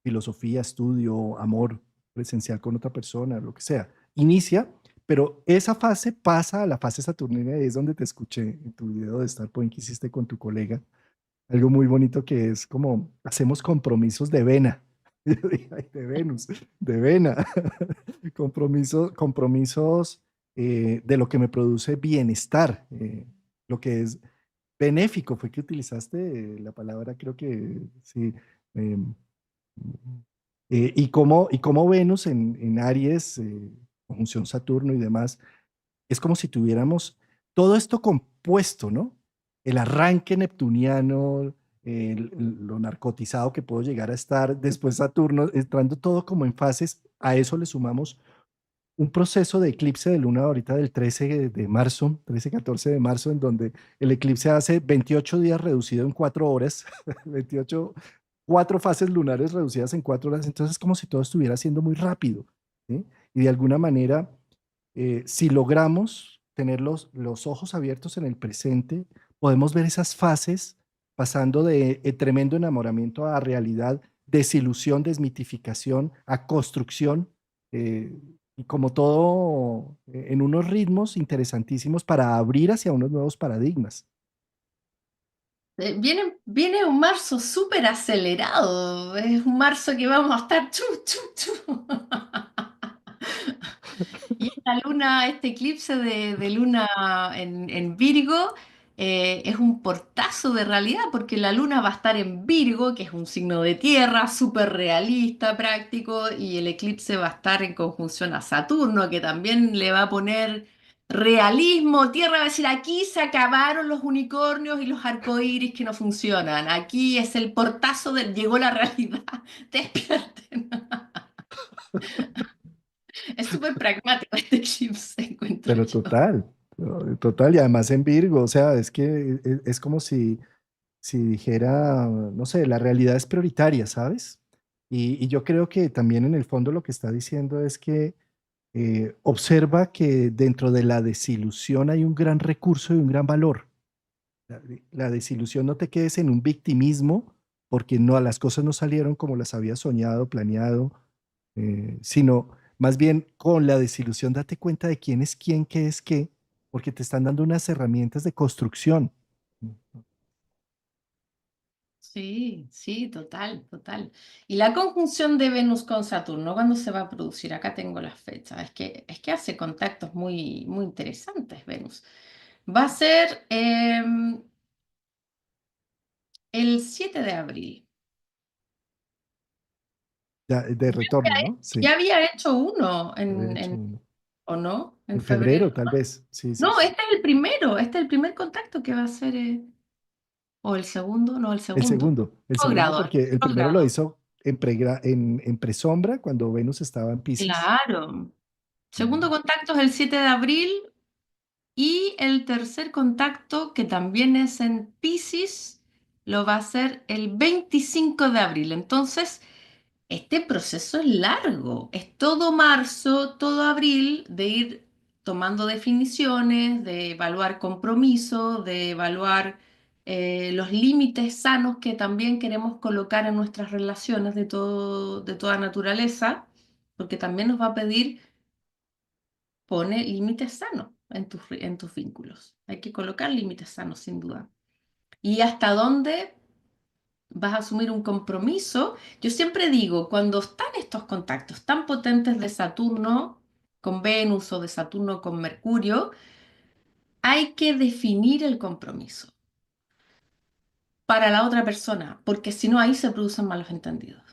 filosofía, estudio, amor presencial con otra persona, lo que sea. Inicia, pero esa fase pasa a la fase saturnina y es donde te escuché en tu video de Starpoint que hiciste con tu colega. Algo muy bonito que es como hacemos compromisos de vena. Yo dije, "Ay, de Venus, de vena. Compromisos de lo que me produce bienestar, lo que es benéfico. Fue que utilizaste la palabra, creo que sí. em, y cómo Venus en Aries, conjunción Saturno y demás, es como si tuviéramos todo esto compuesto, ¿no? El arranque neptuniano, lo narcotizado que puedo llegar a estar, después Saturno, entrando todo como en fases, a eso le sumamos un proceso de eclipse de luna ahorita del 13 de marzo, 13-14 de marzo, en donde el eclipse hace 28 días reducido en 4 horas, 28, 4 fases lunares reducidas en 4 horas, entonces es como si todo estuviera siendo muy rápido, ¿sí? Y de alguna manera, si logramos tener los ojos abiertos en el presente, podemos ver esas fases pasando de tremendo enamoramiento a realidad, desilusión, desmitificación, a construcción, eh, y como todo en unos ritmos interesantísimos para abrir hacia unos nuevos paradigmas. Viene un marzo súper acelerado. Es un marzo que vamos a estar chu, chu, chu. Y esta luna, este eclipse de luna en Virgo, es un portazo de realidad porque la luna va a estar en Virgo, que es un signo de tierra, súper realista, práctico, y el eclipse va a estar en conjunción a Saturno, que también le va a poner realismo. Tierra va a decir, aquí se acabaron los unicornios y los arcoíris que no funcionan. Aquí es el portazo de, llegó la realidad. Despierten. Es súper pragmático este eclipse, encuentro Pero yo. total, total, y además en Virgo, o sea, es que es como si dijera, no sé, la realidad es prioritaria, ¿sabes? Y yo creo que también en el fondo lo que está diciendo es que observa que dentro de la desilusión hay un gran recurso y un gran valor. La desilusión, no te quedes en un victimismo porque no, las cosas no salieron como las habías soñado, planeado, sino más bien con la desilusión date cuenta de quién es quién, qué es qué, porque te están dando unas herramientas de construcción. Sí, sí, total, total. Y la conjunción de Venus con Saturno, ¿cuándo se va a producir? Acá tengo las fechas. Es que hace contactos muy, muy interesantes, Venus. Va a ser el 7 de abril. Ya, de retorno, ¿no? Sí, Ya había hecho uno había hecho uno. ¿o no? En En febrero. febrero, tal vez. Sí, sí, No, sí. este es el primero, este es el primer contacto que va a ser, o el segundo, no, el segundo. El segundo Progrado, porque el primero lo progrado. hizo en presombra cuando Venus estaba en Pisces. Claro. Segundo Mm. contacto es el 7 de abril. Y el tercer contacto, que también es en Piscis, lo va a hacer el 25 de abril. Entonces, este proceso es largo, es todo marzo, todo abril de ir tomando definiciones, de evaluar compromiso, de evaluar los límites sanos que también queremos colocar en nuestras relaciones de todo, de toda naturaleza, porque también nos va a pedir pone límites sanos en tus vínculos. Hay que colocar límites sanos, sin duda. ¿Y hasta dónde vas a asumir un compromiso? Yo siempre digo, cuando están estos contactos tan potentes de Saturno con Venus o de Saturno con Mercurio, hay que definir el compromiso para la otra persona, porque si no ahí se producen malos entendidos.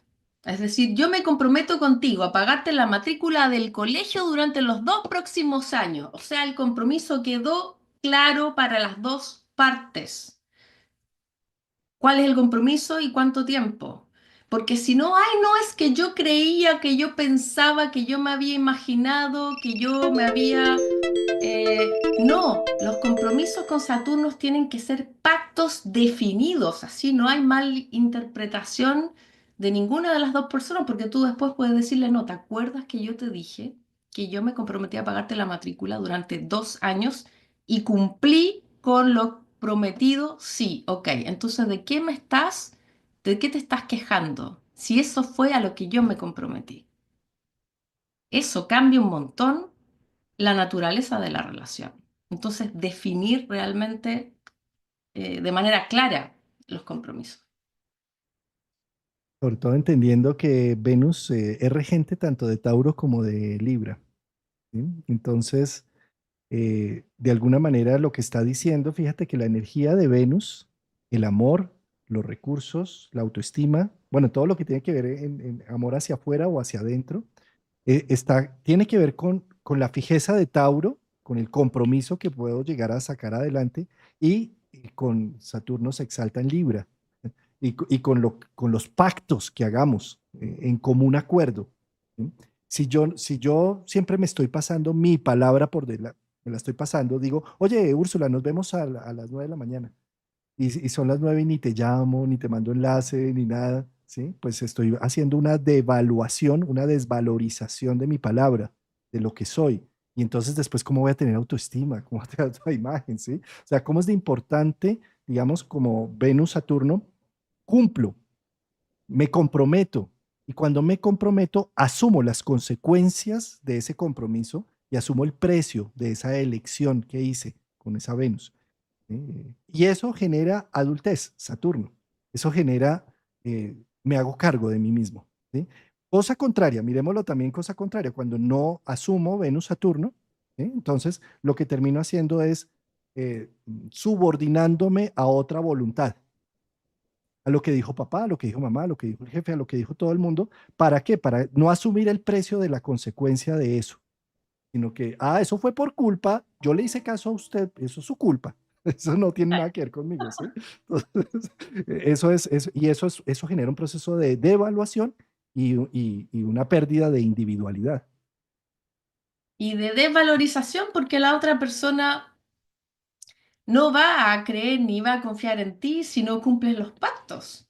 Es decir, yo me comprometo contigo a pagarte la matrícula del colegio durante los 2 próximos años. O sea, el compromiso quedó claro para las dos partes. ¿Cuál es el compromiso y cuánto tiempo? Porque si no, ay, no, es que yo creía, que yo pensaba, que yo me había imaginado, que yo me había no, los compromisos con Saturno tienen que ser pactos definidos, así no hay mal interpretación de ninguna de las dos personas, porque tú después puedes decirle, no, ¿te acuerdas que yo te dije que yo me comprometí a pagarte la matrícula durante 2 años y cumplí con lo prometido? Sí, ok, entonces, de qué te estás quejando? Si eso fue a lo que yo me comprometí. Eso cambia un montón la naturaleza de la relación. Entonces, definir realmente de manera clara los compromisos. Sobre todo entendiendo que Venus es regente tanto de Tauro como de Libra. ¿Sí? Entonces, de alguna manera lo que está diciendo, fíjate que la energía de Venus, el amor, los recursos, la autoestima, bueno, todo lo que tiene que ver en amor hacia afuera o hacia adentro, tiene que ver con la fijeza de Tauro, con el compromiso que puedo llegar a sacar adelante y con Saturno se exalta en Libra y con los pactos que hagamos en común acuerdo. ¿Sí? Si yo siempre me estoy pasando mi palabra me la estoy pasando, digo, oye, Úrsula, nos vemos a las 9 de la mañana. Y son las 9 y ni te llamo, ni te mando enlace, ni nada, ¿sí? Pues estoy haciendo una devaluación, una desvalorización de mi palabra, de lo que soy. Y entonces después, ¿cómo voy a tener autoestima? ¿Cómo voy a tener autoimagen, sí? O sea, ¿cómo es de importante, digamos, como Venus, Saturno, cumplo, me comprometo? Y cuando me comprometo, asumo las consecuencias de ese compromiso y asumo el precio de esa elección que hice con esa Venus. Y eso genera adultez, Saturno. Eso genera, me hago cargo de mí mismo. ¿Sí? Cosa contraria, miremoslo también cosa contraria, cuando no asumo Venus, Saturno, ¿sí? Entonces lo que termino haciendo es subordinándome a otra voluntad, a lo que dijo papá, a lo que dijo mamá, a lo que dijo el jefe, a lo que dijo todo el mundo. ¿Para qué? Para no asumir el precio de la consecuencia de eso, sino que, eso fue por culpa, yo le hice caso a usted, eso es su culpa. Eso no tiene nada que ver conmigo, ¿sí? Entonces, eso genera un proceso de devaluación y una pérdida de individualidad. Y de desvalorización porque la otra persona no va a creer ni va a confiar en ti si no cumples los pactos.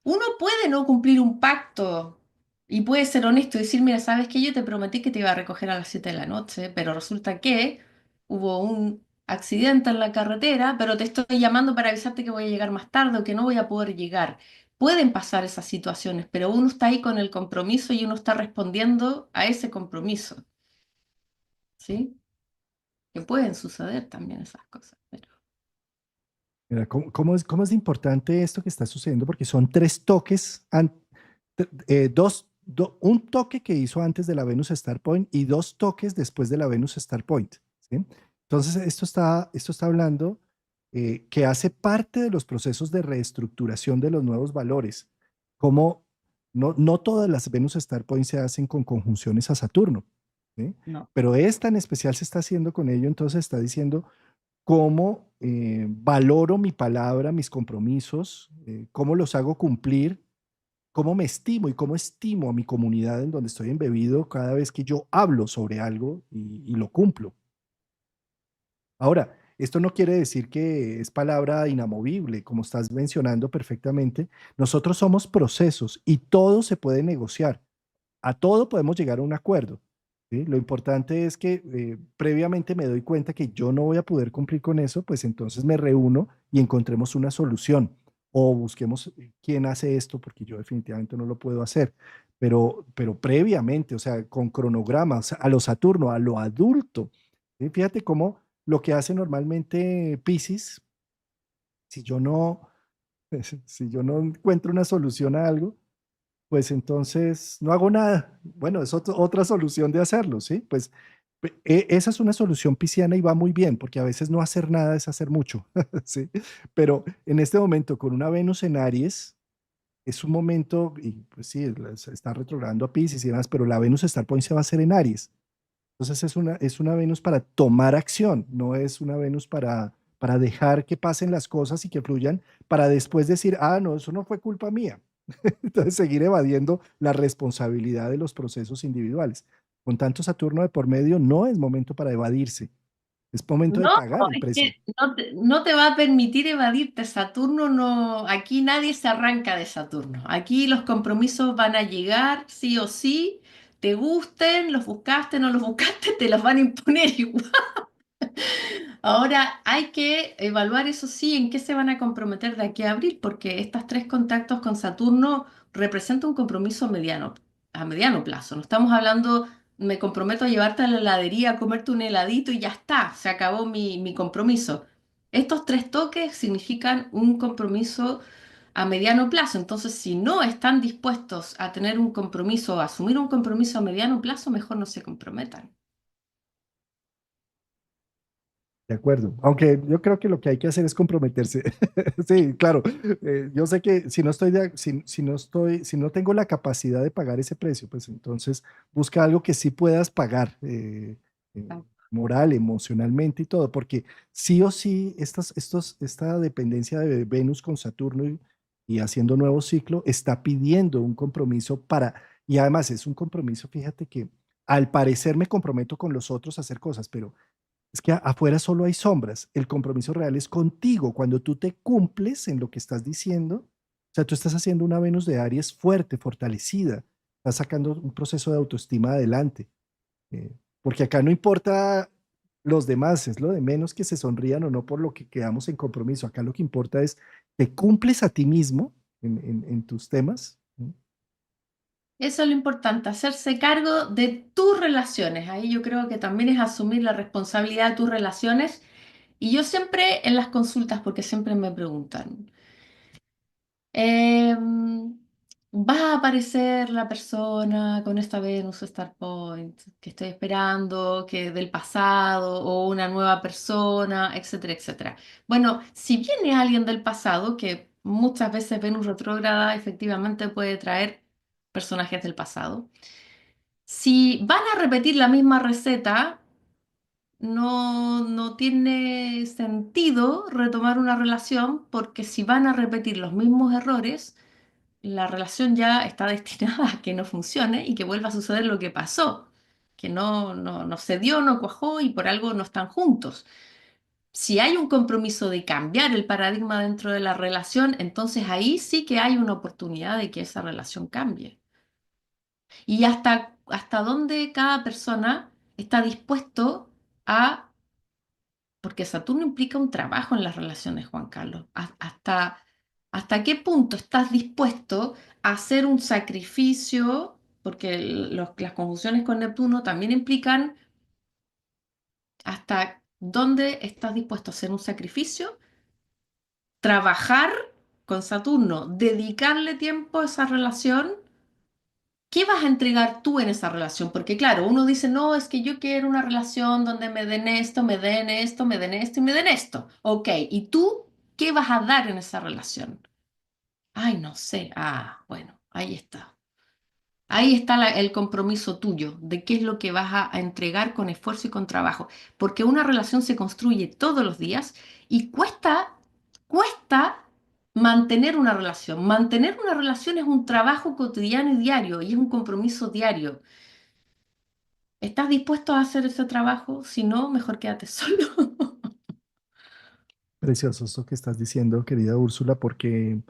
Uno puede no cumplir un pacto y puede ser honesto y decir, mira, sabes que yo te prometí que te iba a recoger a las 7 de la noche, pero resulta que hubo un accidente en la carretera, pero te estoy llamando para avisarte que voy a llegar más tarde o que no voy a poder llegar. Pueden pasar esas situaciones, pero uno está ahí con el compromiso y uno está respondiendo a ese compromiso, ¿sí? Que pueden suceder también esas cosas, pero Mira, cómo es de importante esto que está sucediendo? Porque son tres toques, un toque que hizo antes de la Venus Star Point y dos toques después de la Venus Star Point, ¿sí? Entonces, esto está hablando que hace parte de los procesos de reestructuración de los nuevos valores, como no todas las Venus Star Point se hacen con conjunciones a Saturno, ¿sí? no. Pero esta en especial se está haciendo con ello, entonces está diciendo cómo valoro mi palabra, mis compromisos, cómo los hago cumplir, cómo me estimo y cómo estimo a mi comunidad en donde estoy embebido cada vez que yo hablo sobre algo y lo cumplo. Ahora, esto no quiere decir que es palabra inamovible, como estás mencionando perfectamente. Nosotros somos procesos y todo se puede negociar. A todo podemos llegar a un acuerdo. ¿Sí? Lo importante es que previamente me doy cuenta que yo no voy a poder cumplir con eso, pues entonces me reúno y encontremos una solución o busquemos quién hace esto, porque yo definitivamente no lo puedo hacer. Pero previamente, o sea, con cronogramas, a lo Saturno, a lo adulto. ¿Sí? Fíjate cómo lo que hace normalmente Piscis, si yo no, si yo no encuentro una solución a algo, pues entonces no hago nada. Bueno, es otra solución de hacerlo, ¿sí? Pues esa es una solución pisciana y va muy bien, porque a veces no hacer nada es hacer mucho, ¿sí? Pero en este momento, con una Venus en Aries, es un momento, y pues sí, se está retrogradando a Piscis y demás, pero la Venus Star Point se va a hacer en Aries. Entonces es una Venus para tomar acción, no es una Venus para dejar que pasen las cosas y que fluyan, para después decir, no, eso no fue culpa mía. Entonces, seguir evadiendo la responsabilidad de los procesos individuales. Con tanto Saturno de por medio, no es momento para evadirse, es momento de No, pagar el es precio. que no te va a permitir evadirte. Saturno no, aquí nadie se arranca de Saturno. Aquí los compromisos van a llegar sí o sí, te gusten, los buscaste, no los buscaste, te los van a imponer igual. Ahora hay que evaluar eso sí, en qué se van a comprometer de aquí a abril, porque estos tres contactos con Saturno representan un compromiso a mediano plazo. No estamos hablando, me comprometo a llevarte a la heladería a comerte un heladito y ya está, se acabó mi compromiso. Estos tres toques significan un compromiso a mediano plazo. Entonces, si no están dispuestos a tener un compromiso, a asumir un compromiso a mediano plazo, mejor no se comprometan. De acuerdo, aunque yo creo que lo que hay que hacer es comprometerse. Sí, claro. Yo sé que si no tengo la capacidad de pagar ese precio, pues entonces busca algo que sí puedas pagar, moral, emocionalmente y todo, porque sí o sí esta dependencia de Venus con Saturno y haciendo nuevo ciclo está pidiendo un compromiso y además es un compromiso, fíjate que al parecer me comprometo con los otros a hacer cosas, pero es que afuera solo hay sombras. El compromiso real es contigo. Cuando tú te cumples en lo que estás diciendo, o sea, tú estás haciendo una Venus de Aries fuerte, fortalecida. Estás sacando un proceso de autoestima adelante. Porque acá no importa los demás, es lo de menos que se sonrían o no por lo que quedamos en compromiso. Acá lo que importa es, te cumples a ti mismo en tus temas. ¿No? Eso es lo importante, hacerse cargo de tus relaciones. Ahí yo creo que también es asumir la responsabilidad de tus relaciones. Y yo siempre en las consultas, porque siempre me preguntan, em, va a aparecer la persona con esta Venus Star Point que estoy esperando, que del pasado, o una nueva persona, etcétera, etcétera. Bueno, si viene alguien del pasado, que muchas veces Venus retrógrada efectivamente puede traer personajes del pasado, si van a repetir la misma receta, no tiene sentido retomar una relación porque si van a repetir los mismos errores, la relación ya está destinada a que no funcione y que vuelva a suceder lo que pasó, que no se dio, no cuajó y por algo no están juntos. Si hay un compromiso de cambiar el paradigma dentro de la relación, entonces ahí sí que hay una oportunidad de que esa relación cambie. Y hasta dónde cada persona está dispuesto a, porque Saturno implica un trabajo en las relaciones, Juan Carlos, hasta qué punto estás dispuesto a hacer un sacrificio, porque las conjunciones con Neptuno también implican hasta dónde estás dispuesto a hacer un sacrificio, trabajar con Saturno, dedicarle tiempo a esa relación. ¿Qué vas a entregar tú en esa relación? Porque claro, uno dice, no, es que yo quiero una relación donde me den esto, me den esto, me den esto y me den esto. Ok, ¿y tú qué vas a dar en esa relación? Ay, no sé. Ah, bueno, ahí está. Ahí está el compromiso tuyo de qué es lo que vas a entregar con esfuerzo y con trabajo. Porque una relación se construye todos los días y cuesta mantener una relación. Mantener una relación es un trabajo cotidiano y diario y es un compromiso diario. ¿Estás dispuesto a hacer ese trabajo? Si no, mejor quédate solo. Precioso esto que estás diciendo, querida Úrsula, porque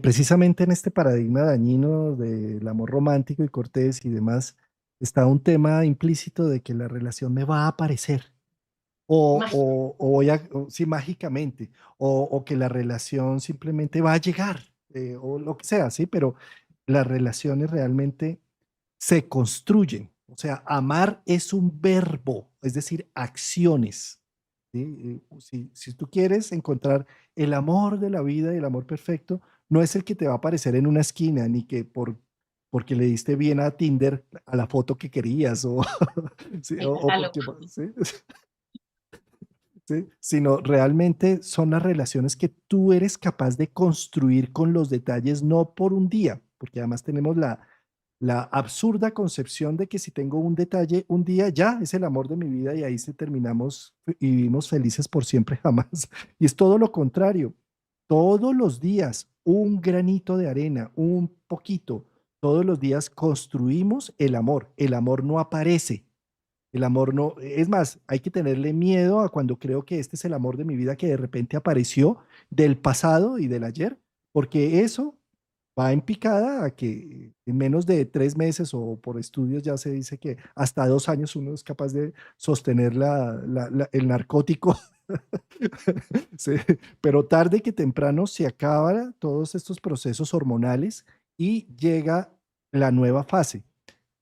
precisamente en este paradigma dañino del amor romántico y cortés y demás, está un tema implícito de que la relación me va a aparecer. Mágico. O voy a, sí, mágicamente, o que la relación simplemente va a llegar, o lo que sea, sí, pero las relaciones realmente se construyen. O sea, amar es un verbo, es decir, acciones. ¿Sí? Si tú quieres encontrar el amor de la vida y el amor perfecto, no es el que te va a aparecer en una esquina, ni que porque le diste bien a Tinder a la foto que querías, o, sí, Ahí o está porque, loco. ¿sí? ¿Sí? Sino realmente son las relaciones que tú eres capaz de construir con los detalles, no por un día, porque además tenemos la absurda concepción de que si tengo un detalle un día, ya es el amor de mi vida y ahí se terminamos y vivimos felices por siempre jamás. Y es todo lo contrario. Todos los días, un granito de arena, un poquito, todos los días construimos el amor. El amor no aparece, el amor no, es más, hay que tenerle miedo a cuando creo que este es el amor de mi vida que de repente apareció del pasado y del ayer, porque eso va en picada a que en menos de 3 meses o por estudios ya se dice que hasta 2 años uno es capaz de sostener el narcótico. Sí, pero tarde que temprano se acaban todos estos procesos hormonales y llega la nueva fase.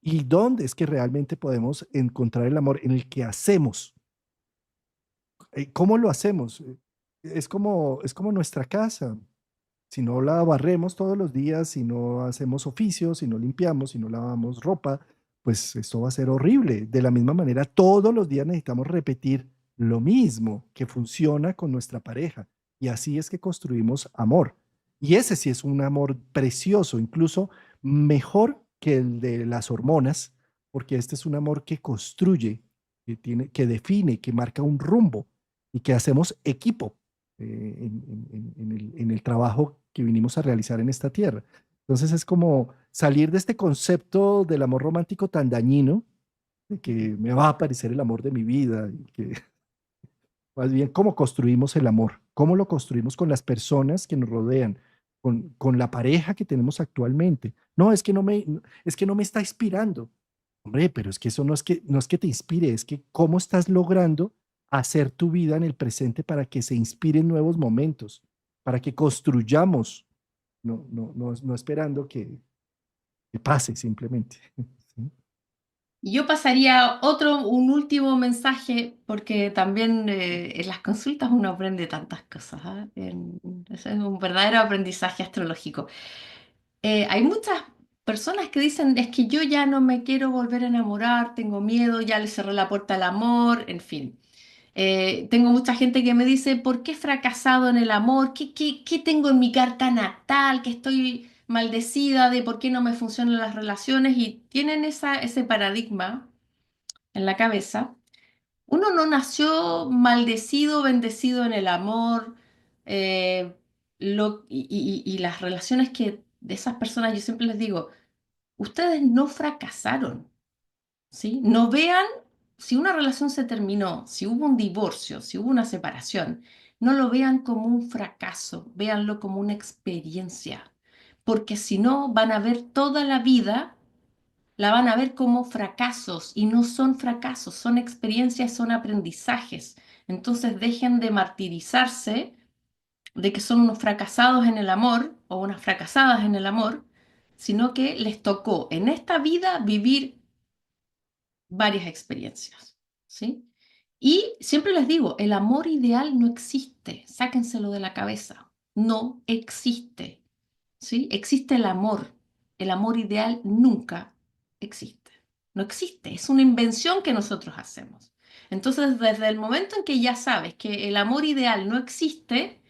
¿Y dónde es que realmente podemos encontrar el amor? En el que hacemos. ¿Cómo lo hacemos? Es como nuestra casa. Si no la barremos todos los días, si no hacemos oficios, si no limpiamos, si no lavamos ropa, pues esto va a ser horrible. De la misma manera, todos los días necesitamos repetir lo mismo que funciona con nuestra pareja. Y así es que construimos amor. Y ese sí es un amor precioso, incluso mejor que el de las hormonas, porque este es un amor que construye, que define, que marca un rumbo y que hacemos equipo en el trabajo que vinimos a realizar en esta tierra. Entonces es como salir de este concepto del amor romántico tan dañino, de que me va a aparecer el amor de mi vida, y que más bien cómo construimos el amor, cómo lo construimos con las personas que nos rodean, con la pareja que tenemos actualmente. No, es que no me está inspirando. Hombre, pero es que eso no es que te inspire, es que cómo estás logrando hacer tu vida en el presente para que se inspiren nuevos momentos, para que construyamos, no esperando que pase simplemente. ¿Sí? Y yo pasaría un último mensaje, porque también en las consultas uno aprende tantas cosas, ¿ah? Es un verdadero aprendizaje astrológico. Hay muchas personas que dicen, es que yo ya no me quiero volver a enamorar, tengo miedo, ya le cerré la puerta al amor, en fin. Tengo mucha gente que me dice, ¿por qué he fracasado en el amor? ¿Qué tengo en mi carta natal? Que estoy maldecida de por qué no me funcionan las relaciones y tienen ese paradigma en la cabeza. Uno no nació maldecido, bendecido en el amor, eh, y las relaciones que de esas personas, yo siempre les digo, ustedes no fracasaron, ¿sí? No vean si una relación se terminó, si hubo un divorcio, si hubo una separación, no lo vean como un fracaso, véanlo como una experiencia, porque si no van a ver toda la vida, la van a ver como fracasos y no son fracasos, son experiencias, son aprendizajes. Entonces dejen de martirizarse de que son unos fracasados en el amor o unas fracasadas en el amor, sino que les tocó en esta vida vivir varias experiencias, ¿sí? Y siempre les digo, el amor ideal no existe, sáquenselo de la cabeza, no existe, ¿sí? Existe el amor ideal nunca existe, no existe, es una invención que nosotros hacemos. Entonces, desde el momento en que ya sabes que el amor ideal no existe,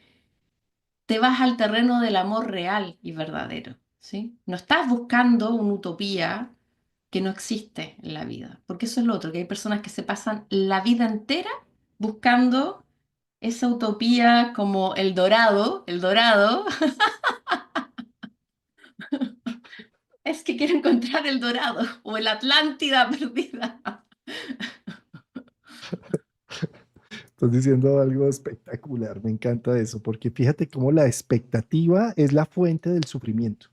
te vas al terreno del amor real y verdadero, ¿sí? No estás buscando una utopía que no existe en la vida, porque eso es lo otro, que hay personas que se pasan la vida entera buscando esa utopía como el dorado, es que quiero encontrar el dorado o el Atlántida perdida. Estás diciendo algo espectacular, me encanta eso, porque fíjate cómo la expectativa es la fuente del sufrimiento.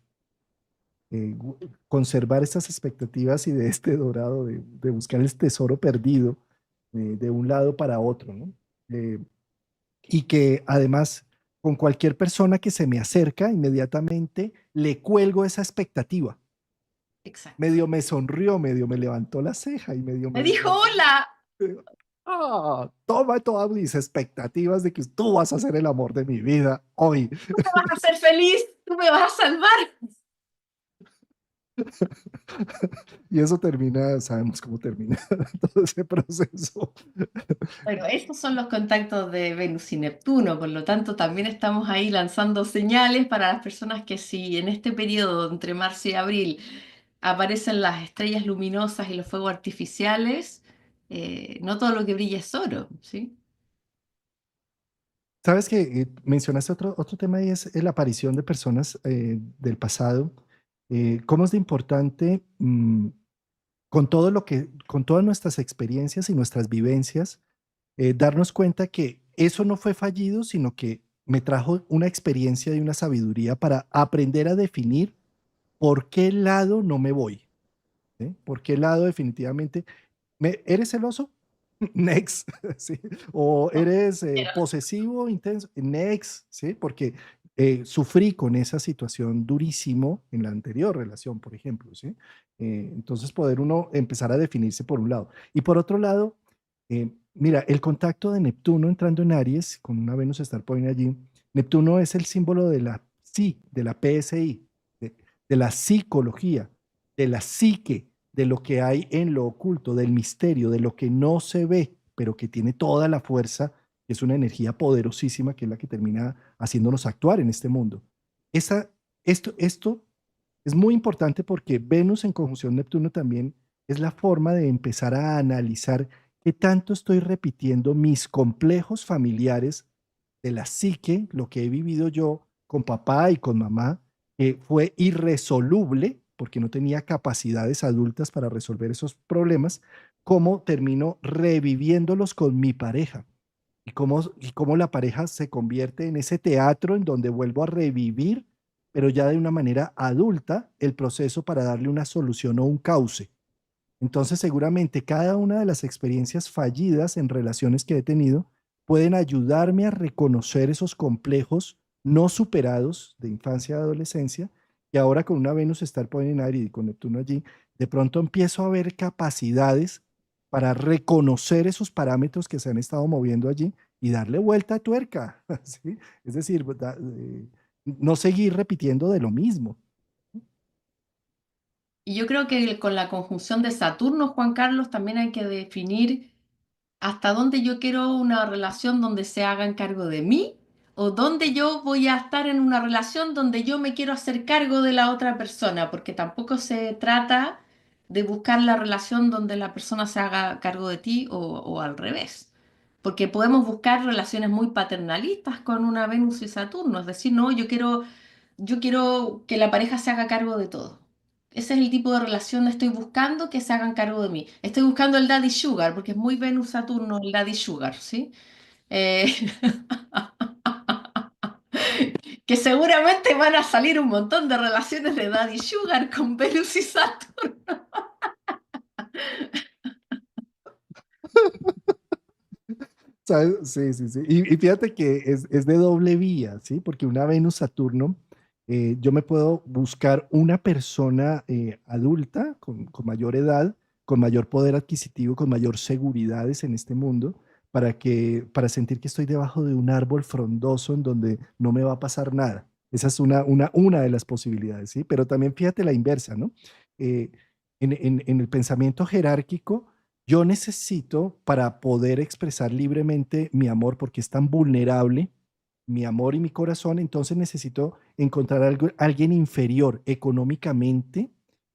Conservar estas expectativas y de este dorado, de buscar el tesoro perdido de un lado para otro, ¿no? Eh, y que además con cualquier persona que se me acerca, inmediatamente le cuelgo esa expectativa. Exacto. Medio me sonrió, medio me levantó la ceja y medio Me me dijo, dijo, hola, toma todas mis expectativas de que tú vas a ser el amor de mi vida hoy. tú me vas a hacer feliz, tú me vas a salvar. Y eso termina, sabemos cómo termina todo ese proceso. Bueno, estos son los contactos de Venus y Neptuno, por lo tanto también estamos ahí lanzando señales para las personas que si en este periodo entre marzo y abril aparecen las estrellas luminosas y los fuegos artificiales, no todo lo que brilla es oro, ¿sí? Sabes que mencionaste otro tema y es la aparición de personas del pasado. ¿Cómo es de importante con todo lo que, con todas nuestras experiencias y nuestras vivencias, darnos cuenta que eso no fue fallido, sino que me trajo una experiencia y una sabiduría para aprender a definir por qué lado no me voy, ¿sí? ¿Por qué lado definitivamente eres celoso? Next, ¿sí? O No, eres pero posesivo, intenso, next, ¿sí? Porque sufrí con esa situación durísimo en la anterior relación, por ejemplo, ¿sí? Entonces poder uno empezar a definirse por un lado. Y por otro lado, mira, el contacto de Neptuno entrando en Aries, con una Venus Star Point allí, Neptuno es el símbolo de la psi, de la PSI, de la psicología, de la psique, de lo que hay en lo oculto, del misterio, de lo que no se ve, pero que tiene toda la fuerza, que es una energía poderosísima, que es la que termina haciéndonos actuar en este mundo. Esa, esto es muy importante porque Venus en conjunción Neptuno también es la forma de empezar a analizar qué tanto estoy repitiendo mis complejos familiares de la psique, lo que he vivido yo con papá y con mamá, que fue irresoluble porque no tenía capacidades adultas para resolver esos problemas, cómo termino reviviéndolos con mi pareja y cómo la pareja se convierte en ese teatro en donde vuelvo a revivir, pero ya de una manera adulta, el proceso para darle una solución o un cauce. Entonces, seguramente cada una de las experiencias fallidas en relaciones que he tenido pueden ayudarme a reconocer esos complejos no superados de infancia y adolescencia. Y ahora con una Venus Star Point en Aries y con Neptuno allí, de pronto empiezo a ver capacidades para reconocer esos parámetros que se han estado moviendo allí y darle vuelta a tuerca. ¿Sí? Es decir, no seguir repitiendo de lo mismo. Y yo creo que con la conjunción de Saturno, Juan Carlos, también hay que definir hasta dónde yo quiero una relación donde se hagan cargo de mí o dónde yo voy a estar en una relación donde yo me quiero hacer cargo de la otra persona, porque tampoco se trata de buscar la relación donde la persona se haga cargo de ti o al revés. Porque podemos buscar relaciones muy paternalistas con una Venus y Saturno, es decir, no, yo quiero que la pareja se haga cargo de todo. Ese es el tipo de relación que estoy buscando, que se hagan cargo de mí. Estoy buscando el daddy sugar, porque es muy Venus-Saturno el daddy sugar, ¿sí? Eh, que seguramente van a salir un montón de relaciones de daddy sugar con Venus y Saturno. ¿Sabes? Sí, sí, sí. Y fíjate que es de doble vía, ¿sí? Porque una Venus-Saturno, yo me puedo buscar una persona adulta con mayor edad, con mayor poder adquisitivo, con mayor seguridades en este mundo, para sentir que estoy debajo de un árbol frondoso en donde no me va a pasar nada. Esa es una de las posibilidades, ¿sí? Pero también fíjate la inversa, ¿no? Eh, en el pensamiento jerárquico, yo necesito para poder expresar libremente mi amor, porque es tan vulnerable, mi amor y mi corazón, entonces necesito encontrar alguien inferior económicamente,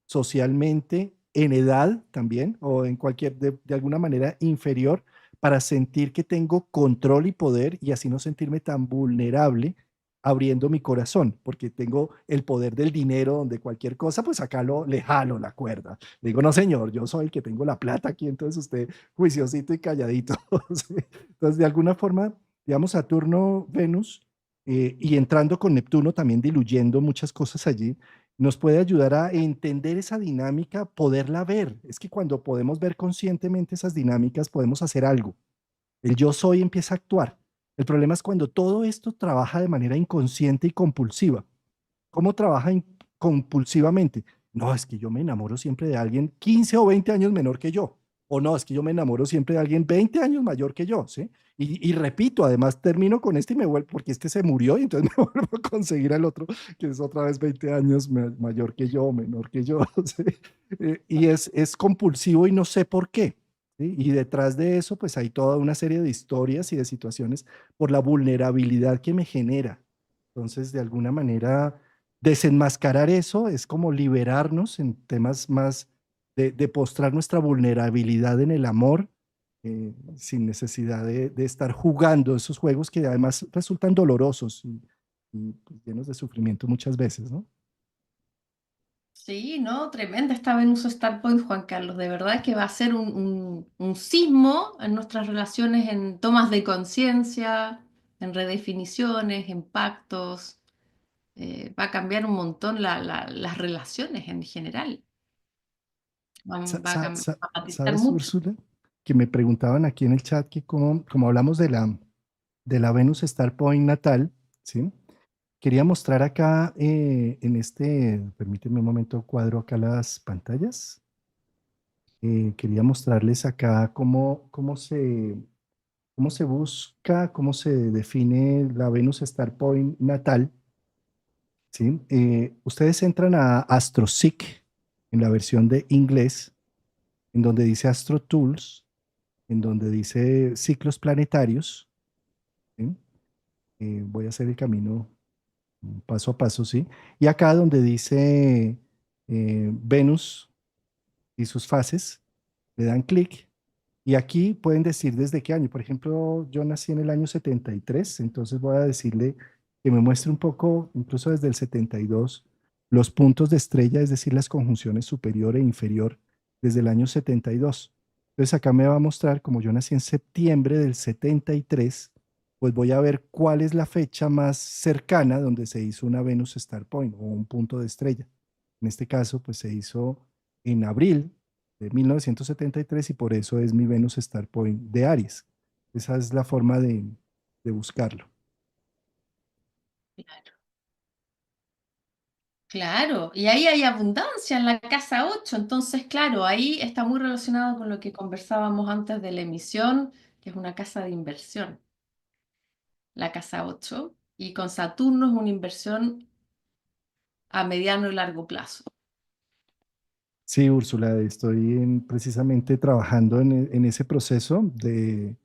socialmente, en edad también, o en de alguna manera inferior, para sentir que tengo control y poder y así no sentirme tan vulnerable abriendo mi corazón, porque tengo el poder del dinero, donde cualquier cosa, pues acá le jalo la cuerda. Le digo, no, señor, yo soy el que tengo la plata aquí, entonces usted juiciosito y calladito. ¿Sí? Entonces, de alguna forma, digamos, Saturno, Venus, y entrando con Neptuno, también diluyendo muchas cosas allí, nos puede ayudar a entender esa dinámica, poderla ver. Es que cuando podemos ver conscientemente esas dinámicas, podemos hacer algo. El yo soy empieza a actuar. El problema es cuando todo esto trabaja de manera inconsciente y compulsiva. ¿Cómo trabaja compulsivamente? No, es que yo me enamoro siempre de alguien 15 o 20 años menor que yo. O no, es que yo me enamoro siempre de alguien 20 años mayor que yo, ¿sí? Y repito, además termino con este y me vuelvo, porque este se murió y entonces me vuelvo a conseguir al otro, que es otra vez 20 años mayor que yo, menor que yo, ¿sí? Y es compulsivo y no sé por qué, ¿sí? Y detrás de eso, pues hay toda una serie de historias y de situaciones por la vulnerabilidad que me genera. Entonces, de alguna manera desenmascarar eso es como liberarnos en temas más de postrar nuestra vulnerabilidad en el amor, sin necesidad de estar jugando esos juegos que además resultan dolorosos y, pues, llenos de sufrimiento muchas veces, ¿no? Sí, no, tremenda esta Venus Star Point, Juan Carlos. De verdad que va a ser un sismo en nuestras relaciones, en tomas de conciencia, en redefiniciones, en pactos. Va a cambiar un montón las relaciones en general. Va a matizar ¿Sabes, mucho. Úrsula? Que me preguntaban aquí en el chat que como hablamos de la Venus Star Point natal, ¿sí? Quería mostrar acá permíteme un momento, cuadro acá las pantallas. Quería mostrarles acá cómo se busca, cómo se define la Venus Star Point natal, ¿sí? Ustedes entran a AstroSeek en la versión de inglés, en donde dice Astro Tools, en donde dice ciclos planetarios, ¿sí? Voy a hacer el camino paso a paso, ¿sí? Y acá donde dice Venus y sus fases, le dan clic y aquí pueden decir desde qué año. Por ejemplo, yo nací en el año 73, entonces voy a decirle que me muestre un poco, incluso desde el 72, los puntos de estrella, es decir, las conjunciones superior e inferior desde el año 72. Entonces acá me va a mostrar, como yo nací en septiembre del 73, pues voy a ver cuál es la fecha más cercana donde se hizo una Venus Star Point o un punto de estrella. En este caso, pues se hizo en abril de 1973 y por eso es mi Venus Star Point de Aries. Esa es la forma de buscarlo. Claro, y ahí hay abundancia en la casa 8, entonces claro, ahí está muy relacionado con lo que conversábamos antes de la emisión, que es una casa de inversión, la casa 8, y con Saturno es una inversión a mediano y largo plazo. Sí, Úrsula, estoy precisamente trabajando en ese proceso de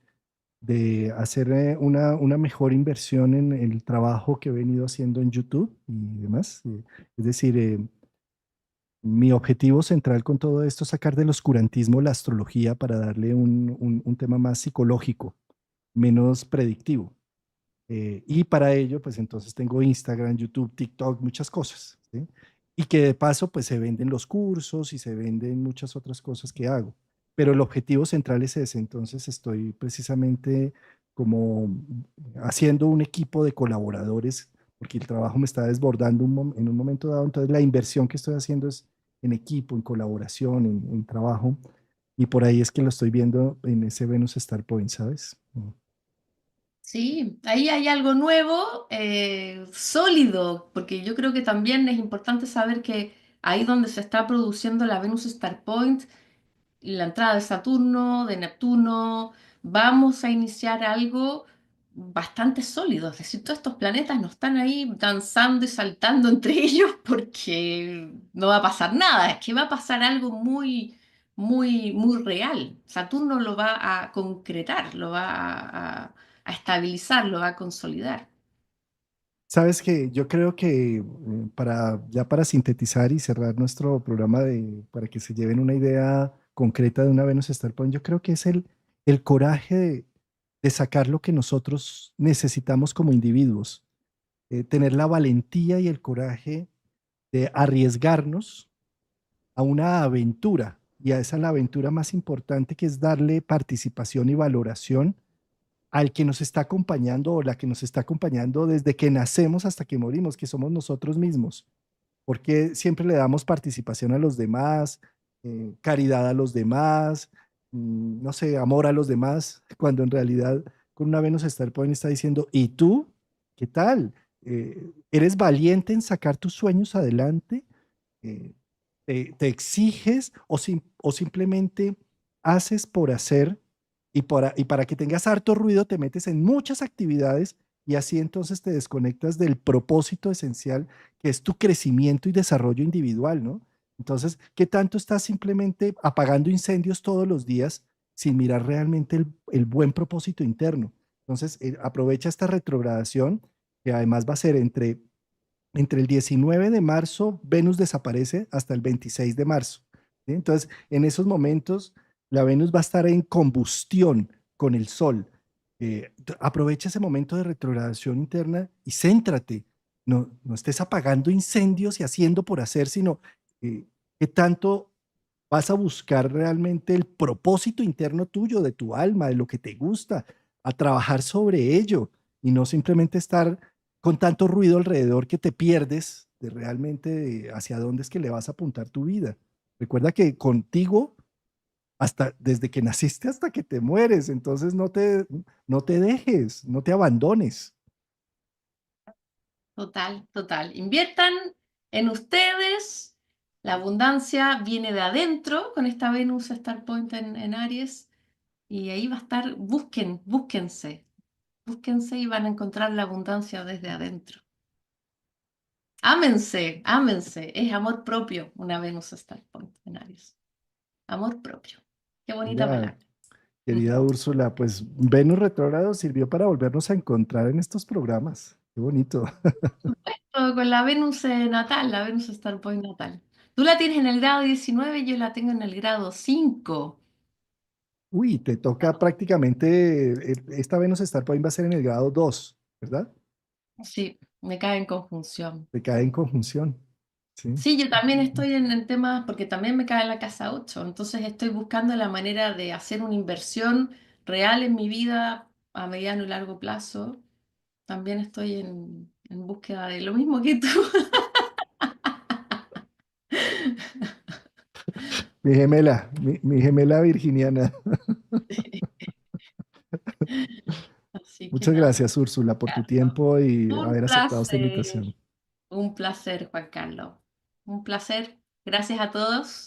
hacer una mejor inversión en el trabajo que he venido haciendo en YouTube y demás. Es decir, mi objetivo central con todo esto es sacar del oscurantismo la astrología para darle un tema más psicológico, menos predictivo. Y para ello, pues entonces tengo Instagram, YouTube, TikTok, muchas cosas, ¿sí? Y que de paso, pues se venden los cursos y se venden muchas otras cosas que hago. Pero el objetivo central es ese. Entonces estoy precisamente como haciendo un equipo de colaboradores, porque el trabajo me está desbordando en un momento dado. Entonces la inversión que estoy haciendo es en equipo, en colaboración, en trabajo. Y por ahí es que lo estoy viendo en ese Venus Star Point, ¿sabes? Sí, ahí hay algo nuevo, sólido, porque yo creo que también es importante saber que ahí donde se está produciendo la Venus Star Point, la entrada de Saturno, de Neptuno, vamos a iniciar algo bastante sólido. Es decir, todos estos planetas no están ahí danzando y saltando entre ellos porque no va a pasar nada, es que va a pasar algo muy, muy, muy real. Saturno lo va a concretar, lo va a estabilizar, lo va a consolidar. Sabes que yo creo que ya para sintetizar y cerrar nuestro programa para que se lleven una idea concreta de una Venus Star Point, yo creo que es el coraje de sacar lo que nosotros necesitamos como individuos, tener la valentía y el coraje de arriesgarnos a una aventura, y a esa la aventura más importante, que es darle participación y valoración al que nos está acompañando o la que nos está acompañando desde que nacemos hasta que morimos, que somos nosotros mismos. Porque siempre le damos participación a los demás, caridad a los demás, no sé, amor a los demás, cuando en realidad con una Venus Star Point está diciendo, ¿y tú? ¿Qué tal? ¿Eres valiente en sacar tus sueños adelante? Eh, te exiges o simplemente haces por hacer y para que tengas harto ruido te metes en muchas actividades y así entonces te desconectas del propósito esencial que es tu crecimiento y desarrollo individual, ¿no? Entonces, ¿qué tanto estás simplemente apagando incendios todos los días sin mirar realmente el buen propósito interno? Entonces, aprovecha esta retrogradación que además va a ser entre el 19 de marzo, Venus desaparece hasta el 26 de marzo. ¿Sí? Entonces, en esos momentos, la Venus va a estar en combustión con el Sol. Aprovecha ese momento de retrogradación interna y céntrate. No estés apagando incendios y haciendo por hacer, sino qué tanto vas a buscar realmente el propósito interno tuyo, de tu alma, de lo que te gusta, a trabajar sobre ello y no simplemente estar con tanto ruido alrededor que te pierdes de realmente hacia dónde es que le vas a apuntar tu vida. Recuerda que contigo, hasta desde que naciste hasta que te mueres, entonces no te dejes, no te abandones. Total, total. Inviertan en ustedes. La abundancia viene de adentro con esta Venus Star Point en Aries y ahí va a estar, búsquense y van a encontrar la abundancia desde adentro. Ámense, ámense. Es amor propio una Venus Star Point en Aries. Amor propio. Qué bonita Mira, palabra. querida Ujú. Úrsula, pues Venus retrógrado sirvió para volvernos a encontrar en estos programas. Qué bonito. Todo con la Venus natal, la Venus Star Point natal. Tú la tienes en el grado 19, yo la tengo en el grado 5. Uy, te toca prácticamente, esta Venus Star Point va a ser en el grado 2, ¿verdad? Sí, me cae en conjunción. Te cae en conjunción, ¿sí? Sí, yo también estoy en temas, porque también me cae la casa 8. Entonces estoy buscando la manera de hacer una inversión real en mi vida a mediano y largo plazo. También estoy en búsqueda de lo mismo que tú. Mi gemela virginiana. Así que Muchas nada, gracias, Úrsula, por tu Carlos. tiempo y Un haber aceptado esta placer, invitación. un placer, Juan Carlos. Un placer. Gracias a todos.